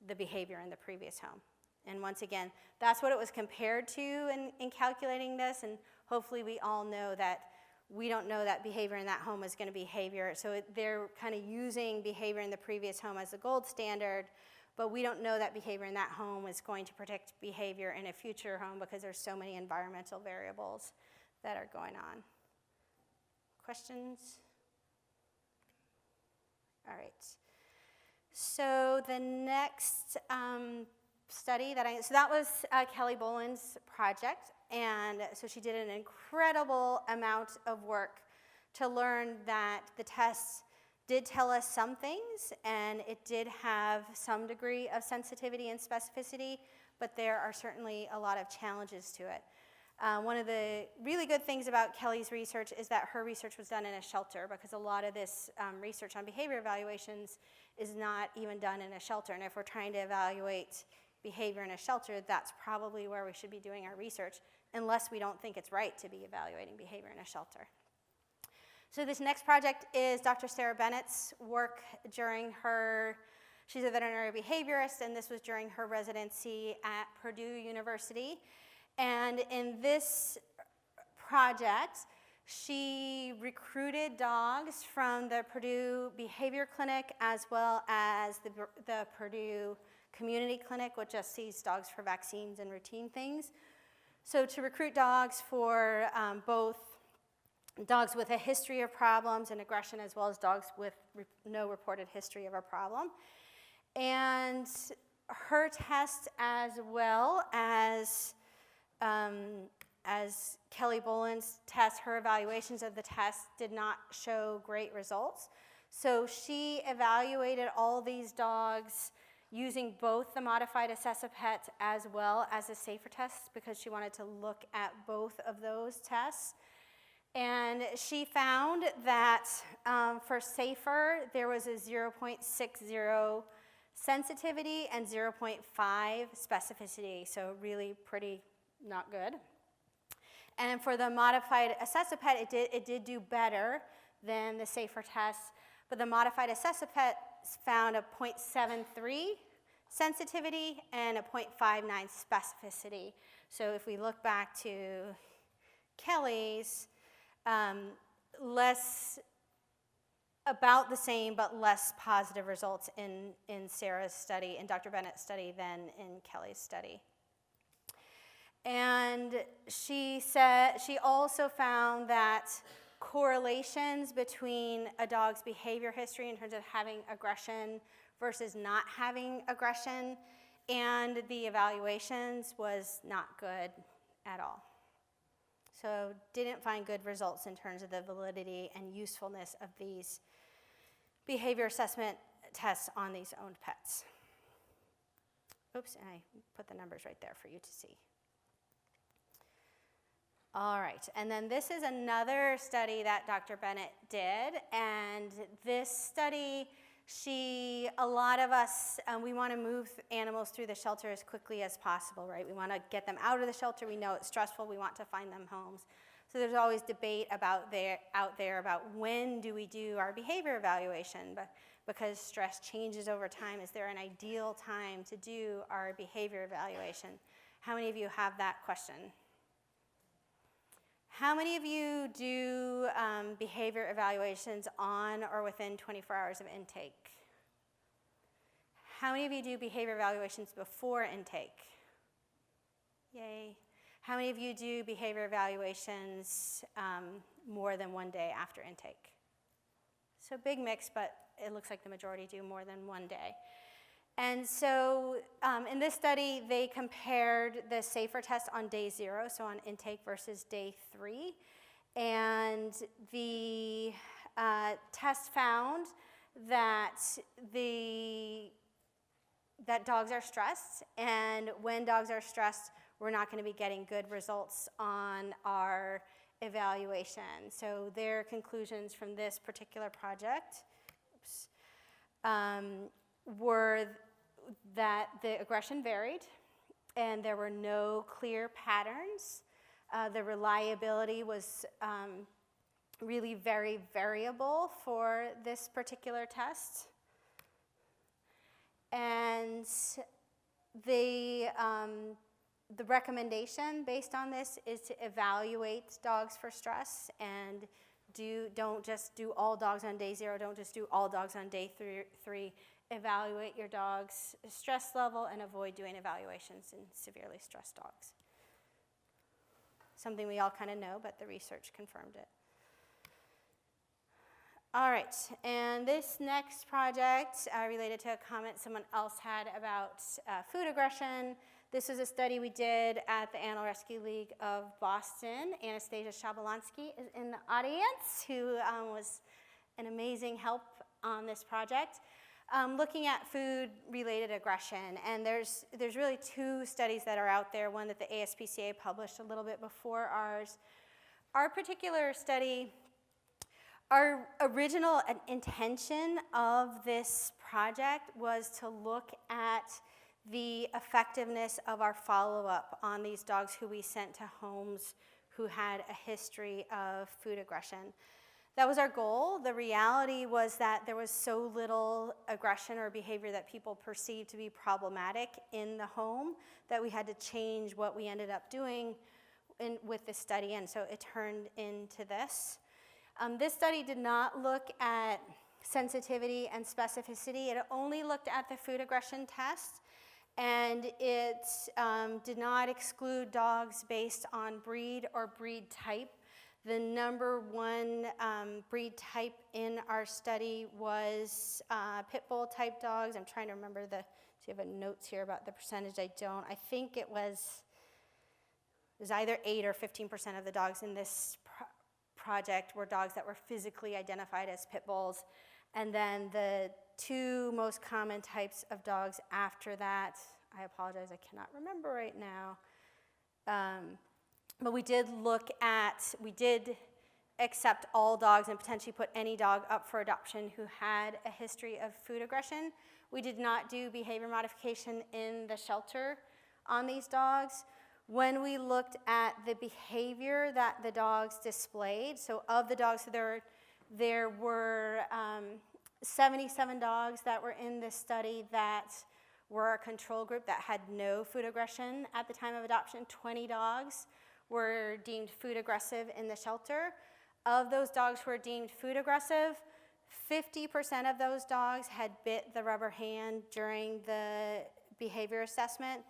the behavior in the previous home. And once again, that's what it was compared to in calculating this, and hopefully we all know that we don't know that behavior in that home is going to behavior. So they're kind of using behavior in the previous home as the gold standard, but we don't know that behavior in that home is going to predict behavior in a future home because there's so many environmental variables that are going on. Questions? All right. So the next study so that was Kelly Boland's project, and so she did an incredible amount of work to learn that the tests did tell us some things, and it did have some degree of sensitivity and specificity, but there are certainly a lot of challenges to it. One of the really good things about Kelly's research is that her research was done in a shelter, because a lot of this research on behavior evaluations is not even done in a shelter. And if we're trying to evaluate behavior in a shelter, that's probably where we should be doing our research, unless we don't think it's right to be evaluating behavior in a shelter. So this next project is Dr. Sarah Bennett's work during she's a veterinary behaviorist, and this was during her residency at Purdue University. And in this project, she recruited dogs from the Purdue Behavior Clinic as well as the Purdue Community Clinic, which just sees dogs for vaccines and routine things. So to recruit dogs for both dogs with a history of problems and aggression, as well as dogs with no reported history of a problem. And her test, as well as Kelly Boland's test, her evaluations of the test did not show great results. So she evaluated all these dogs using both the modified Assess-A-Pet as well as a SAFER test, because she wanted to look at both of those tests. And she found that for SAFER, there was a 0.60 sensitivity and 0.5 specificity, so really pretty not good. And for the modified Assess-A-Pet, it did do better than the SAFER test, but the modified Assess-A-Pet found a 0.73 sensitivity and a 0.59 specificity. So if we look back to Kelly's, about the same but less positive results in Sarah's study, in Dr. Bennett's study, than in Kelly's study. And she also found that correlations between a dog's behavior history in terms of having aggression versus not having aggression and the evaluations was not good at all. So didn't find good results in terms of the validity and usefulness of these behavior assessment tests on these owned pets. Oops, and I put the numbers right there for you to see. All right, and then this is another study that Dr. Bennett did, and this study, a lot of us, we want to move animals through the shelter as quickly as possible, right? We want to get them out of the shelter. We know it's stressful. We want to find them homes. So there's always debate out there about when do we do our behavior evaluation, but because stress changes over time, is there an ideal time to do our behavior evaluation? How many of you have that question? How many of you do behavior evaluations on or within 24 hours of intake? How many of you do behavior evaluations before intake? Yay. How many of you do behavior evaluations more than one day after intake? So big mix, but it looks like the majority do more than one day. And so in this study, they compared the SAFER test on day 0, so on intake versus day 3. And the test found that dogs are stressed, and when dogs are stressed, we're not going to be getting good results on our evaluation. So their conclusions from this particular project were that the aggression varied, and there were no clear patterns. The reliability was really very variable for this particular test. And the recommendation based on this is to evaluate dogs for stress, and don't just do all dogs on day 0, don't just do all dogs on day 3. Evaluate your dog's stress level and avoid doing evaluations in severely stressed dogs. Something we all kind of know, but the research confirmed it. All right, and this next project related to a comment someone else had about food aggression. This was a study we did at the Animal Rescue League of Boston. Anastasia Shabalonsky is in the audience, who was an amazing help on this project. Looking at food-related aggression, and there's really 2 studies that are out there, one that the ASPCA published a little bit before ours. Our particular study, our original intention of this project was to look at the effectiveness of our follow-up on these dogs who we sent to homes who had a history of food aggression. That was our goal. The reality was that there was so little aggression or behavior that people perceived to be problematic in the home that we had to change what we ended up doing with this study, and so it turned into this. This study did not look at sensitivity and specificity. It only looked at the food aggression test, and it did not exclude dogs based on breed or breed type. The number one breed type in our study was pit bull type dogs. I'm trying to remember see if I have notes here about the percentage. I don't. I think it was either 8 or 15% of the dogs in this project were dogs that were physically identified as pit bulls. And then the two most common types of dogs after that, I apologize, I cannot remember right now. But we did accept all dogs and potentially put any dog up for adoption who had a history of food aggression. We did not do behavior modification in the shelter on these dogs. When we looked at the behavior that the dogs displayed, so of the dogs, there were 77 dogs that were in this study that were a control group that had no food aggression at the time of adoption. 20 dogs were deemed food aggressive in the shelter. Of those dogs who were deemed food aggressive, 50% of those dogs had bit the rubber hand during the behavior assessment.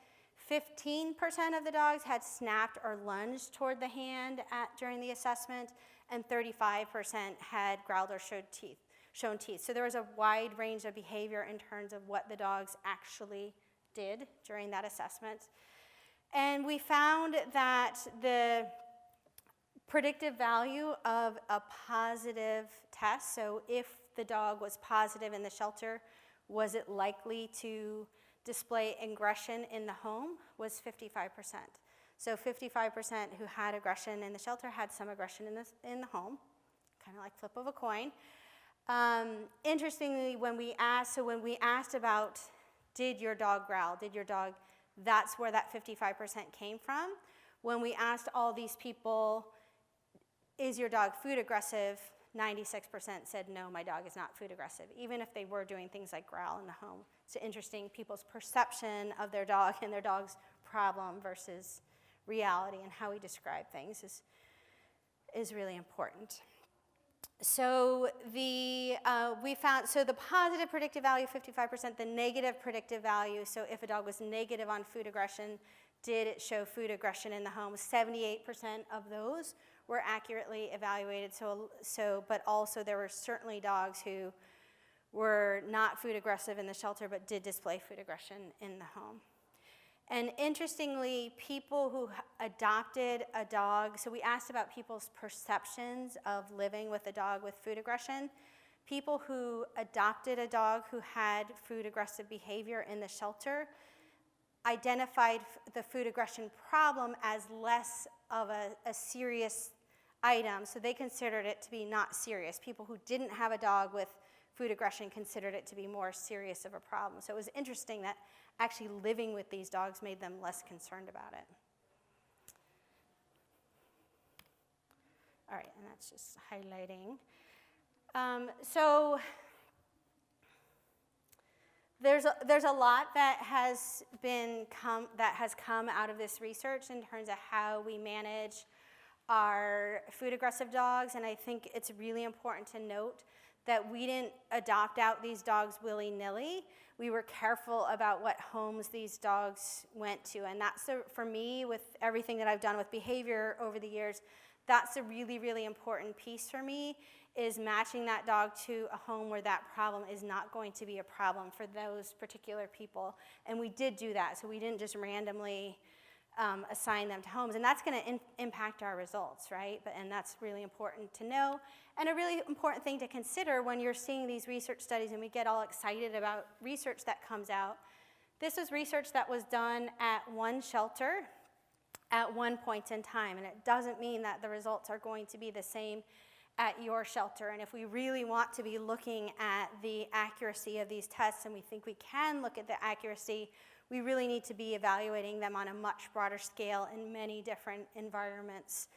15% of the dogs had snapped or lunged toward the hand during the assessment, and 35% had growled or shown teeth. So there was a wide range of behavior in terms of what the dogs actually did during that assessment. And we found that the predictive value of a positive test, so if the dog was positive in the shelter, was it likely to display aggression in the home, was 55%. So 55% who had aggression in the shelter had some aggression in the home, kind of like flip of a coin. Interestingly, when we asked about, did your dog growl, that's where that 55% came from. When we asked all these people, is your dog food aggressive, 96% said, no, my dog is not food aggressive, even if they were doing things like growl in the home. So interesting, people's perception of their dog and their dog's problem versus reality and how we describe things is really important. So we found, so the positive predictive value, 55%, the negative predictive value, so if a dog was negative on food aggression, did it show food aggression in the home? 78% of those were accurately evaluated, but also there were certainly dogs who were not food aggressive in the shelter but did display food aggression in the home. And interestingly, people who adopted a dog, so we asked about people's perceptions of living with a dog with food aggression. People who adopted a dog who had food aggressive behavior in the shelter identified the food aggression problem as less of a serious item, so they considered it to be not serious. People who didn't have a dog with food aggression considered it to be more serious of a problem. So it was interesting that actually living with these dogs made them less concerned about it. All right, and that's just highlighting. So there's a lot that has come out of this research in terms of how we manage our food aggressive dogs, and I think it's really important to note that we didn't adopt out these dogs willy-nilly. We were careful about what homes these dogs went to, and that's, for me, with everything that I've done with behavior over the years, that's a really, really important piece for me, is matching that dog to a home where that problem is not going to be a problem for those particular people. And we did do that, so we didn't just randomly assign them to homes, and that's going to impact our results, right? And that's really important to know, and a really important thing to consider when you're seeing these research studies and we get all excited about research that comes out. This is research that was done at one shelter at one point in time, and it doesn't mean that the results are going to be the same at your shelter. And if we really want to be looking at the accuracy of these tests, and we think we can look at the accuracy, we really need to be evaluating them on a much broader scale in many different environments.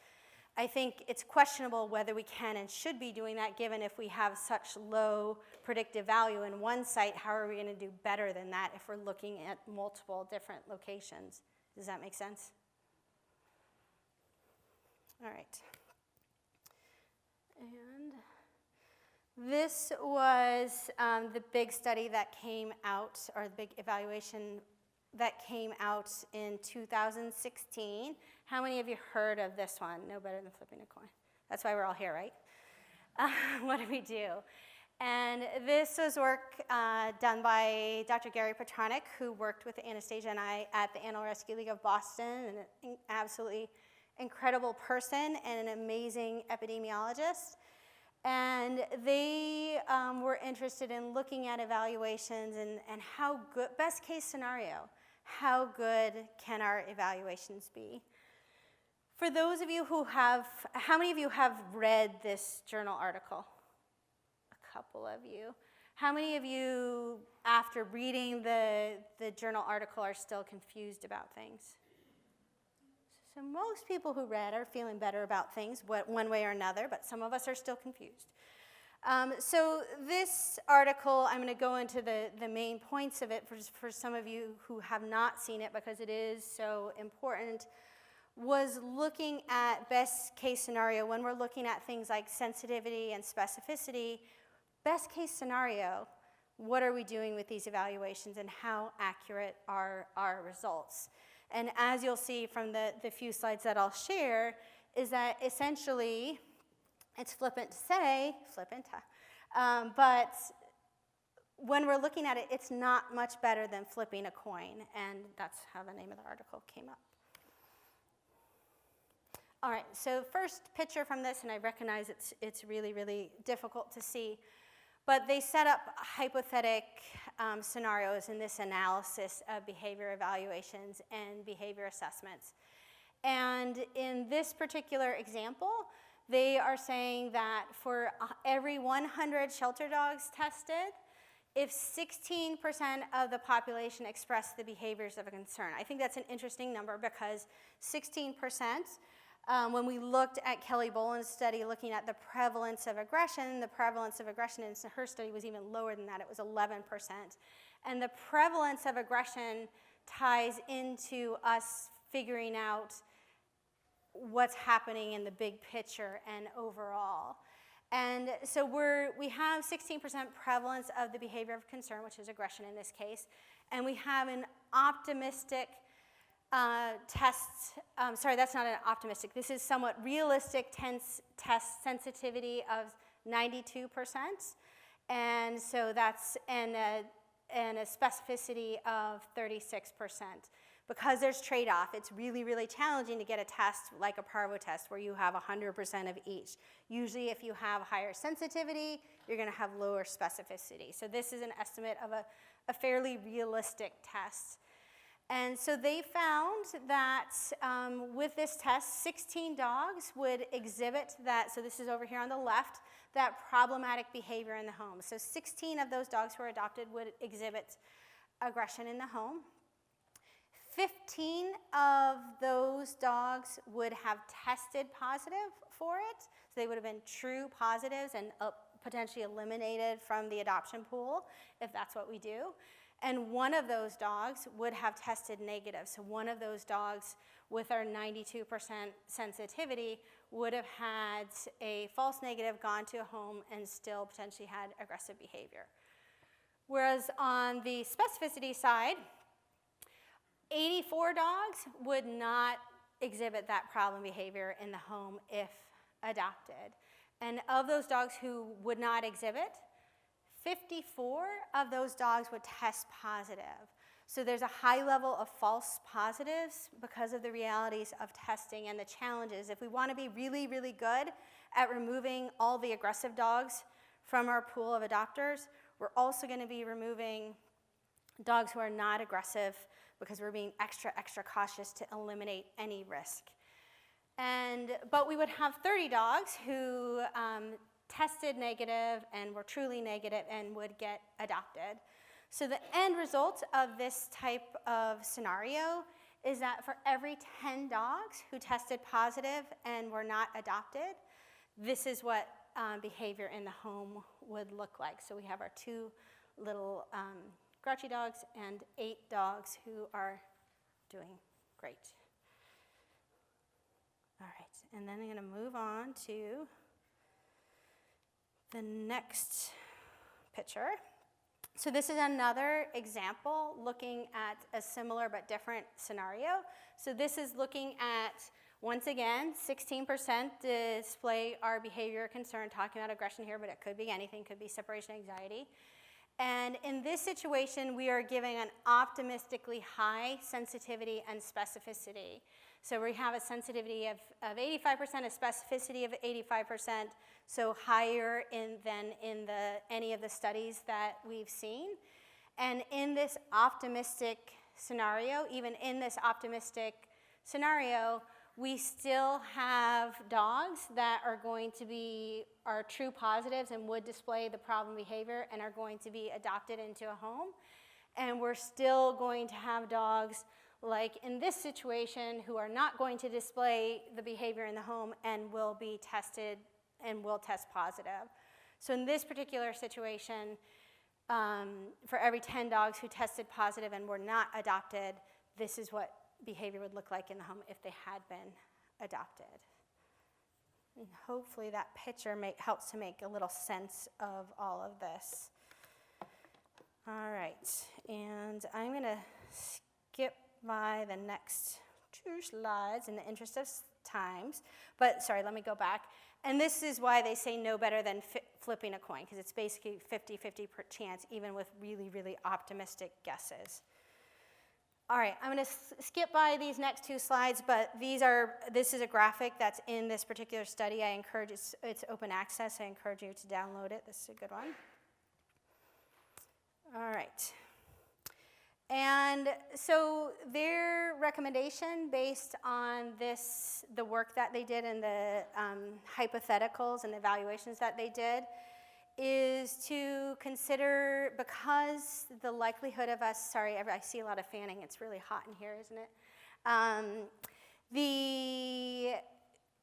I think it's questionable whether we can and should be doing that, given if we have such low predictive value in one site, how are we going to do better than that if we're looking at multiple different locations? Does that make sense? All right. And this was the big study that came out, or the big evaluation that came out in 2016. How many of you heard of this one? No better than flipping a coin. That's why we're all here, right? What do we do? And this was work done by Dr. Gary Petronic, who worked with Anastasia and I at the Animal Rescue League of Boston, an absolutely incredible person and an amazing epidemiologist. And they were interested in looking at evaluations and how good, best case scenario, how good can our evaluations be? For those of you who have, how many of you have read this journal article? A couple of you. How many of you, after reading the journal article, are still confused about things? So most people who read are feeling better about things one way or another, but some of us are still confused. So this article, I'm going to go into the main points of it for some of you who have not seen it because it is so important, was looking at best case scenario. When we're looking at things like sensitivity and specificity, best case scenario, what are we doing with these evaluations and how accurate are our results? And as you'll see from the few slides that I'll share, is that essentially, it's flippant to say, but when we're looking at it, it's not much better than flipping a coin, and that's how the name of the article came up. All right, so first picture from this, and I recognize it's really, really difficult to see, but they set up hypothetic scenarios in this analysis of behavior evaluations and behavior assessments. And in this particular example, they are saying that for every 100 shelter dogs tested, if 16% of the population expressed the behaviors of a concern. I think that's an interesting number because 16%, when we looked at Kelly Boland's study looking at the prevalence of aggression in her study was even lower than that. It was 11%. And the prevalence of aggression ties into us figuring out what's happening in the big picture and overall. And so we have 16% prevalence of the behavior of concern, which is aggression in this case, and we have an optimistic that's not an optimistic, this is somewhat realistic test sensitivity of 92%, and so that's and a specificity of 36%. Because there's trade-off, it's really, really challenging to get a test like a parvo test where you have 100% of each. Usually if you have higher sensitivity, you're gonna have lower specificity. So this is an estimate of a fairly realistic test. And so they found that with this test, 16 dogs would exhibit that, so this is over here on the left, that problematic behavior in the home. So 16 of those dogs who were adopted would exhibit aggression in the home. 15 of those dogs would have tested positive for it, so they would have been true positives and potentially eliminated from the adoption pool, if that's what we do. And one of those dogs would have tested negative. So one of those dogs with our 92% sensitivity would have had a false negative, gone to a home, and still potentially had aggressive behavior. Whereas on the specificity side, 84 dogs would not exhibit that problem behavior in the home if adopted. And of those dogs who would not exhibit, 54 of those dogs would test positive. So there's a high level of false positives because of the realities of testing and the challenges. If we want to be really, really good at removing all the aggressive dogs from our pool of adopters, we're also going to be removing dogs who are not aggressive because we're being extra, extra cautious to eliminate any risk. But we would have 30 dogs who tested negative and were truly negative and would get adopted. So the end result of this type of scenario is that for every 10 dogs who tested positive and were not adopted, this is what behavior in the home would look like. So we have our 2 little grouchy dogs and 8 dogs who are doing great. All right, and then I'm going to move on to the next picture. So this is another example looking at a similar but different scenario. So this is looking at Once again, 16% display our behavior concern, talking about aggression here, but it could be anything, could be separation anxiety. And in this situation, we are giving an optimistically high sensitivity and specificity. So we have a sensitivity of 85%, a specificity of 85%, so higher than in any of the studies that we've seen. And in this optimistic scenario, even in this optimistic scenario, we still have dogs that are going to be our true positives and would display the problem behavior and are going to be adopted into a home. And we're still going to have dogs like in this situation who are not going to display the behavior in the home and will be tested and will test positive. So in this particular situation, for every 10 dogs who tested positive and were not adopted, this is what behavior would look like in the home if they had been adopted. And hopefully that picture helps to make a little sense of all of this. All right, and I'm going to skip by the next 2 slides in the interest of times. But sorry, let me go back. And this is why they say no better than flipping a coin, because it's basically 50-50 per chance, even with really, really optimistic guesses. All right, I'm going to skip by these next 2 slides, but this is a graphic that's in this particular study. I encourage, it's open access. I encourage you to download it. This is a good one. All right. And so their recommendation based on the work that they did and the hypotheticals and evaluations that they did is to consider, because the likelihood of us, sorry, I see a lot of fanning, it's really hot in here, isn't it?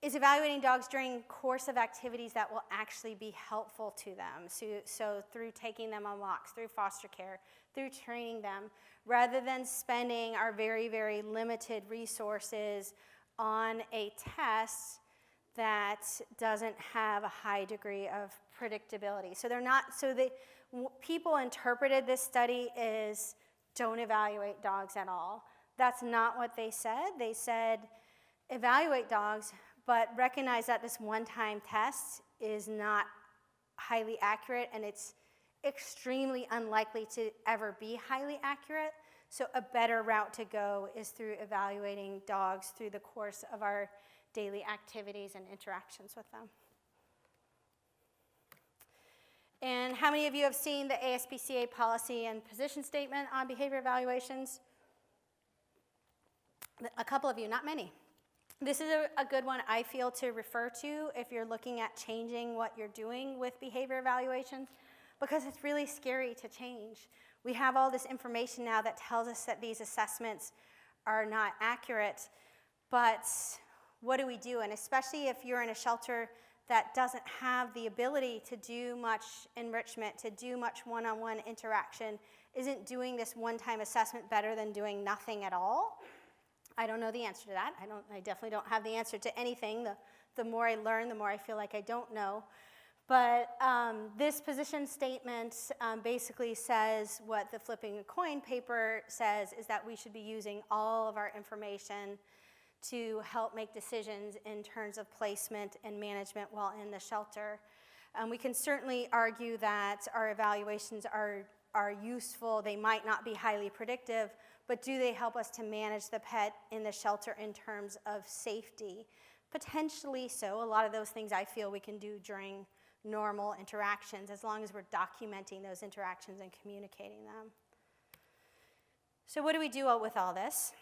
Is evaluating dogs during course of activities that will actually be helpful to them. So through taking them on walks, through foster care, through training them, rather than spending our very, very limited resources on a test that doesn't have a high degree of predictability. People interpreted this study as don't evaluate dogs at all. That's not what they said. They said evaluate dogs, but recognize that this one-time test is not highly accurate and it's extremely unlikely to ever be highly accurate. So a better route to go is through evaluating dogs through the course of our daily activities and interactions with them. And how many of you have seen the ASPCA policy and position statement on behavior evaluations? A couple of you, not many. This is a good one, I feel, to refer to if you're looking at changing what you're doing with behavior evaluations, because it's really scary to change. We have all this information now that tells us that these assessments are not accurate, but what do we do? And especially if you're in a shelter that doesn't have the ability to do much enrichment, to do much one-on-one interaction, isn't doing this one-time assessment better than doing nothing at all? I don't know the answer to that. I definitely don't have the answer to anything. The more I learn, the more I feel like I don't know. But this position statement basically says what the flipping a coin paper says is that we should be using all of our information to help make decisions in terms of placement and management while in the shelter. We can certainly argue that our evaluations are useful. They might not be highly predictive, but do they help us to manage the pet in the shelter in terms of safety? Potentially so. A lot of those things I feel we can do during normal interactions as long as we're documenting those interactions and communicating them. So what do we do with all this?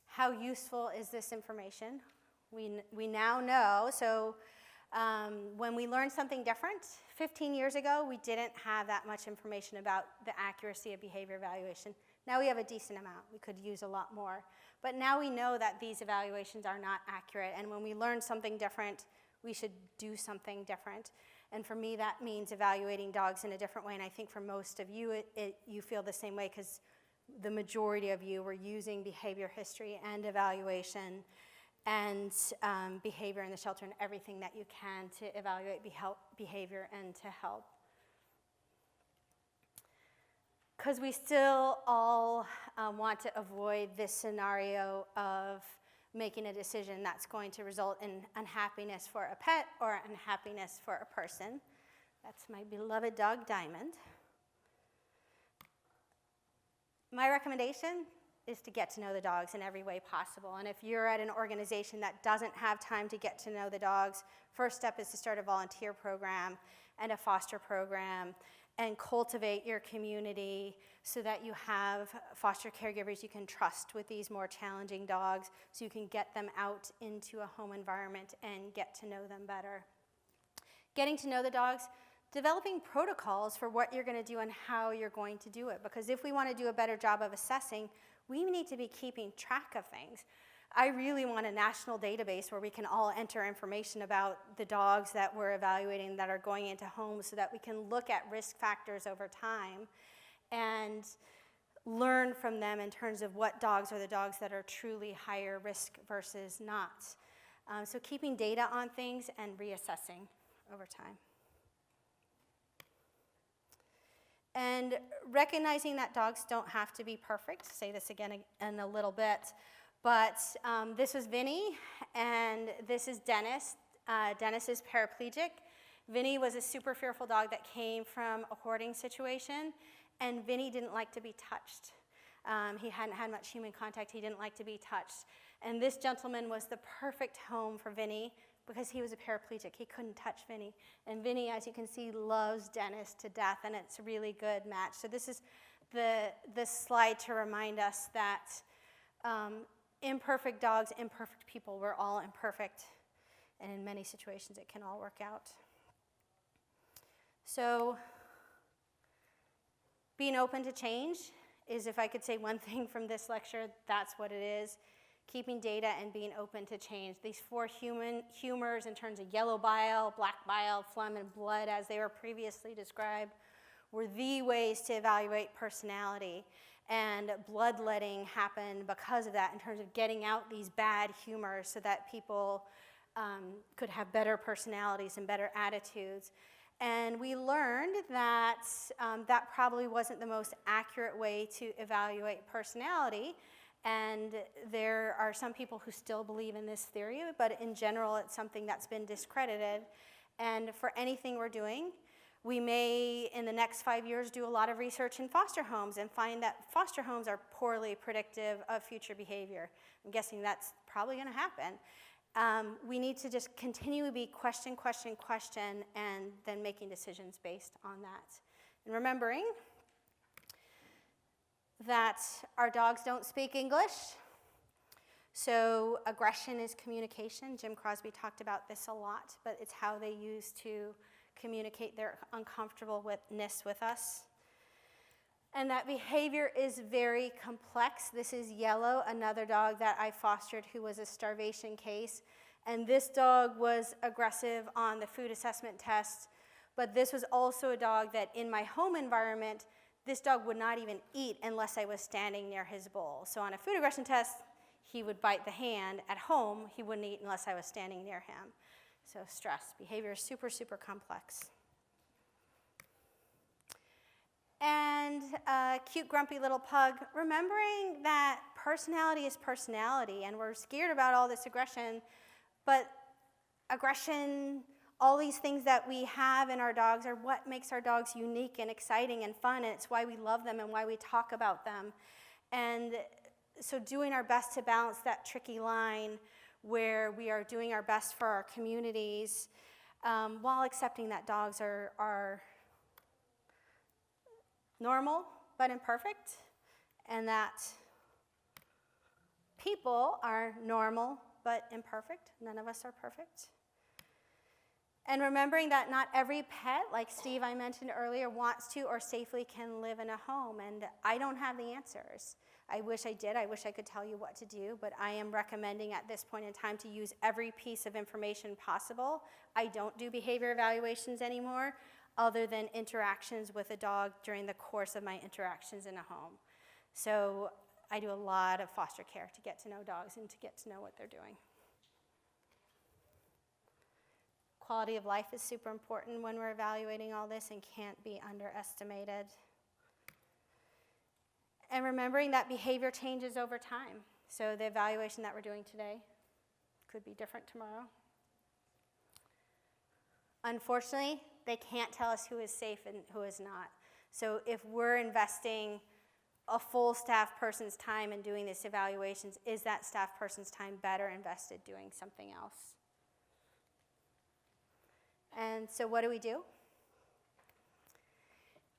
How useful is this information? We now know, so when we learn something different, 15 years ago, we didn't have that much information about the accuracy of behavior evaluation. Now we have a decent amount. We could use a lot more. But now we know that these evaluations are not accurate, and when we learn something different, we should do something different. And for me, that means evaluating dogs in a different way, and I think for most of you, you feel the same way, because the majority of you were using behavior history and evaluation and behavior in the shelter and everything that you can to evaluate behavior and to help. because we still all want to avoid this scenario of making a decision that's going to result in unhappiness for a pet or unhappiness for a person. That's my beloved dog, Diamond. My recommendation is to get to know the dogs in every way possible. And if you're at an organization that doesn't have time to get to know the dogs, first step is to start a volunteer program and a foster program and cultivate your community so that you have foster caregivers you can trust with these more challenging dogs, so you can get them out into a home environment and get to know them better. Getting to know the dogs, developing protocols for what you're going to do and how you're going to do it. Because if we want to do a better job of assessing, we need to be keeping track of things. I really want a national database where we can all enter information about the dogs that we're evaluating that are going into homes so that we can look at risk factors over time and learn from them in terms of what dogs are the dogs that are truly higher risk versus not. So keeping data on things and reassessing over time. And recognizing that dogs don't have to be perfect. I'll say this again in a little bit. But this was Vinny, and this is Dennis. Dennis is paraplegic. Vinny was a super fearful dog that came from a hoarding situation, and Vinny didn't like to be touched. He hadn't had much human contact. He didn't like to be touched. And this gentleman was the perfect home for Vinny because he was a paraplegic. He couldn't touch Vinny. And Vinny, as you can see, loves Dennis to death, and it's a really good match. So this is the slide to remind us that imperfect dogs, imperfect people, we're all imperfect. And in many situations, it can all work out. So being open to change is, if I could say one thing from this lecture, that's what it is. Keeping data and being open to change. These four humors in terms of yellow bile, black bile, phlegm, and blood, as they were previously described, were the ways to evaluate personality. And bloodletting happened because of that in terms of getting out these bad humors so that people could have better personalities and better attitudes. And we learned that that probably wasn't the most accurate way to evaluate personality. And there are some people who still believe in this theory, but in general, it's something that's been discredited. And for anything we're doing, we may, in the next 5 years, do a lot of research in foster homes and find that foster homes are poorly predictive of future behavior. I'm guessing that's probably going to happen. We need to just continually be question, and then making decisions based on that. And remembering that our dogs don't speak English, so aggression is communication. Jim Crosby talked about this a lot, but it's how they use to communicate their uncomfortableness with us. And that behavior is very complex. This is Yellow, another dog that I fostered who was a starvation case. And this dog was aggressive on the food assessment test, but this was also a dog that in my home environment, this dog would not even eat unless I was standing near his bowl. So on a food aggression test, he would bite the hand. At home, he wouldn't eat unless I was standing near him. So stress, behavior is super, super complex. And a cute, grumpy little pug, remembering that personality is personality, and we're scared about all this aggression, but aggression, all these things that we have in our dogs are what makes our dogs unique and exciting and fun, and it's why we love them and why we talk about them. And so doing our best to balance that tricky line where we are doing our best for our communities while accepting that dogs are normal but imperfect, and that people are normal but imperfect. None of us are perfect. And remembering that not every pet, like Steve I mentioned earlier, wants to or safely can live in a home, and I don't have the answers. I wish I did. I wish I could tell you what to do, but I am recommending at this point in time to use every piece of information possible. I don't do behavior evaluations anymore, other than interactions with a dog during the course of my interactions in a home. So I do a lot of foster care to get to know dogs and to get to know what they're doing. Quality of life is super important when we're evaluating all this and can't be underestimated. And remembering that behavior changes over time. So the evaluation that we're doing today could be different tomorrow. Unfortunately, they can't tell us who is safe and who is not. So if we're investing a full staff person's time in doing these evaluations, is that staff person's time better invested doing something else? And so what do?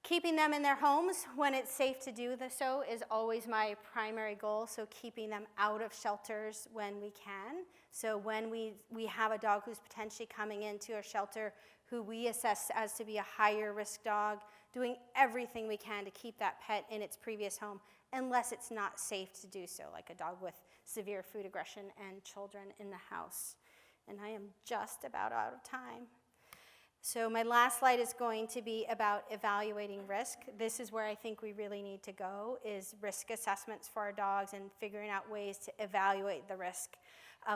Keeping them in their homes when it's safe to do so is always my primary goal, so keeping them out of shelters when we can. So when we have a dog who's potentially coming into a shelter who we assess as to be a higher risk dog, doing everything we can to keep that pet in its previous home, unless it's not safe to do so, like a dog with severe food aggression and children in the house. And I am just about out of time. So my last slide is going to be about evaluating risk. This is where I think we really need to go, is risk assessments for our dogs and figuring out ways to evaluate the risk.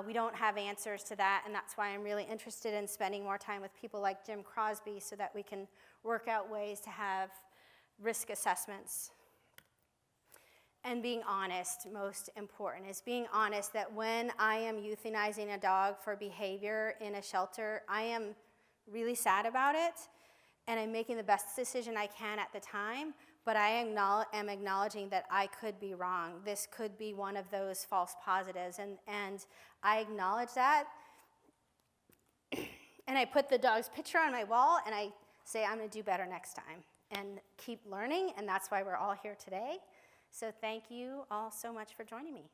We don't have answers to that, and that's why I'm really interested in spending more time with people like Jim Crosby so that we can work out ways to have risk assessments. And being honest, most important, is being honest that when I am euthanizing a dog for behavior in a shelter, I am really sad about it, and I'm making the best decision I can at the time, but I am acknowledging that I could be wrong. This could be one of those false positives, and I acknowledge that, and I put the dog's picture on my wall, and I say I'm going to do better next time, and keep learning, and that's why we're all here today. So thank you all so much for joining me.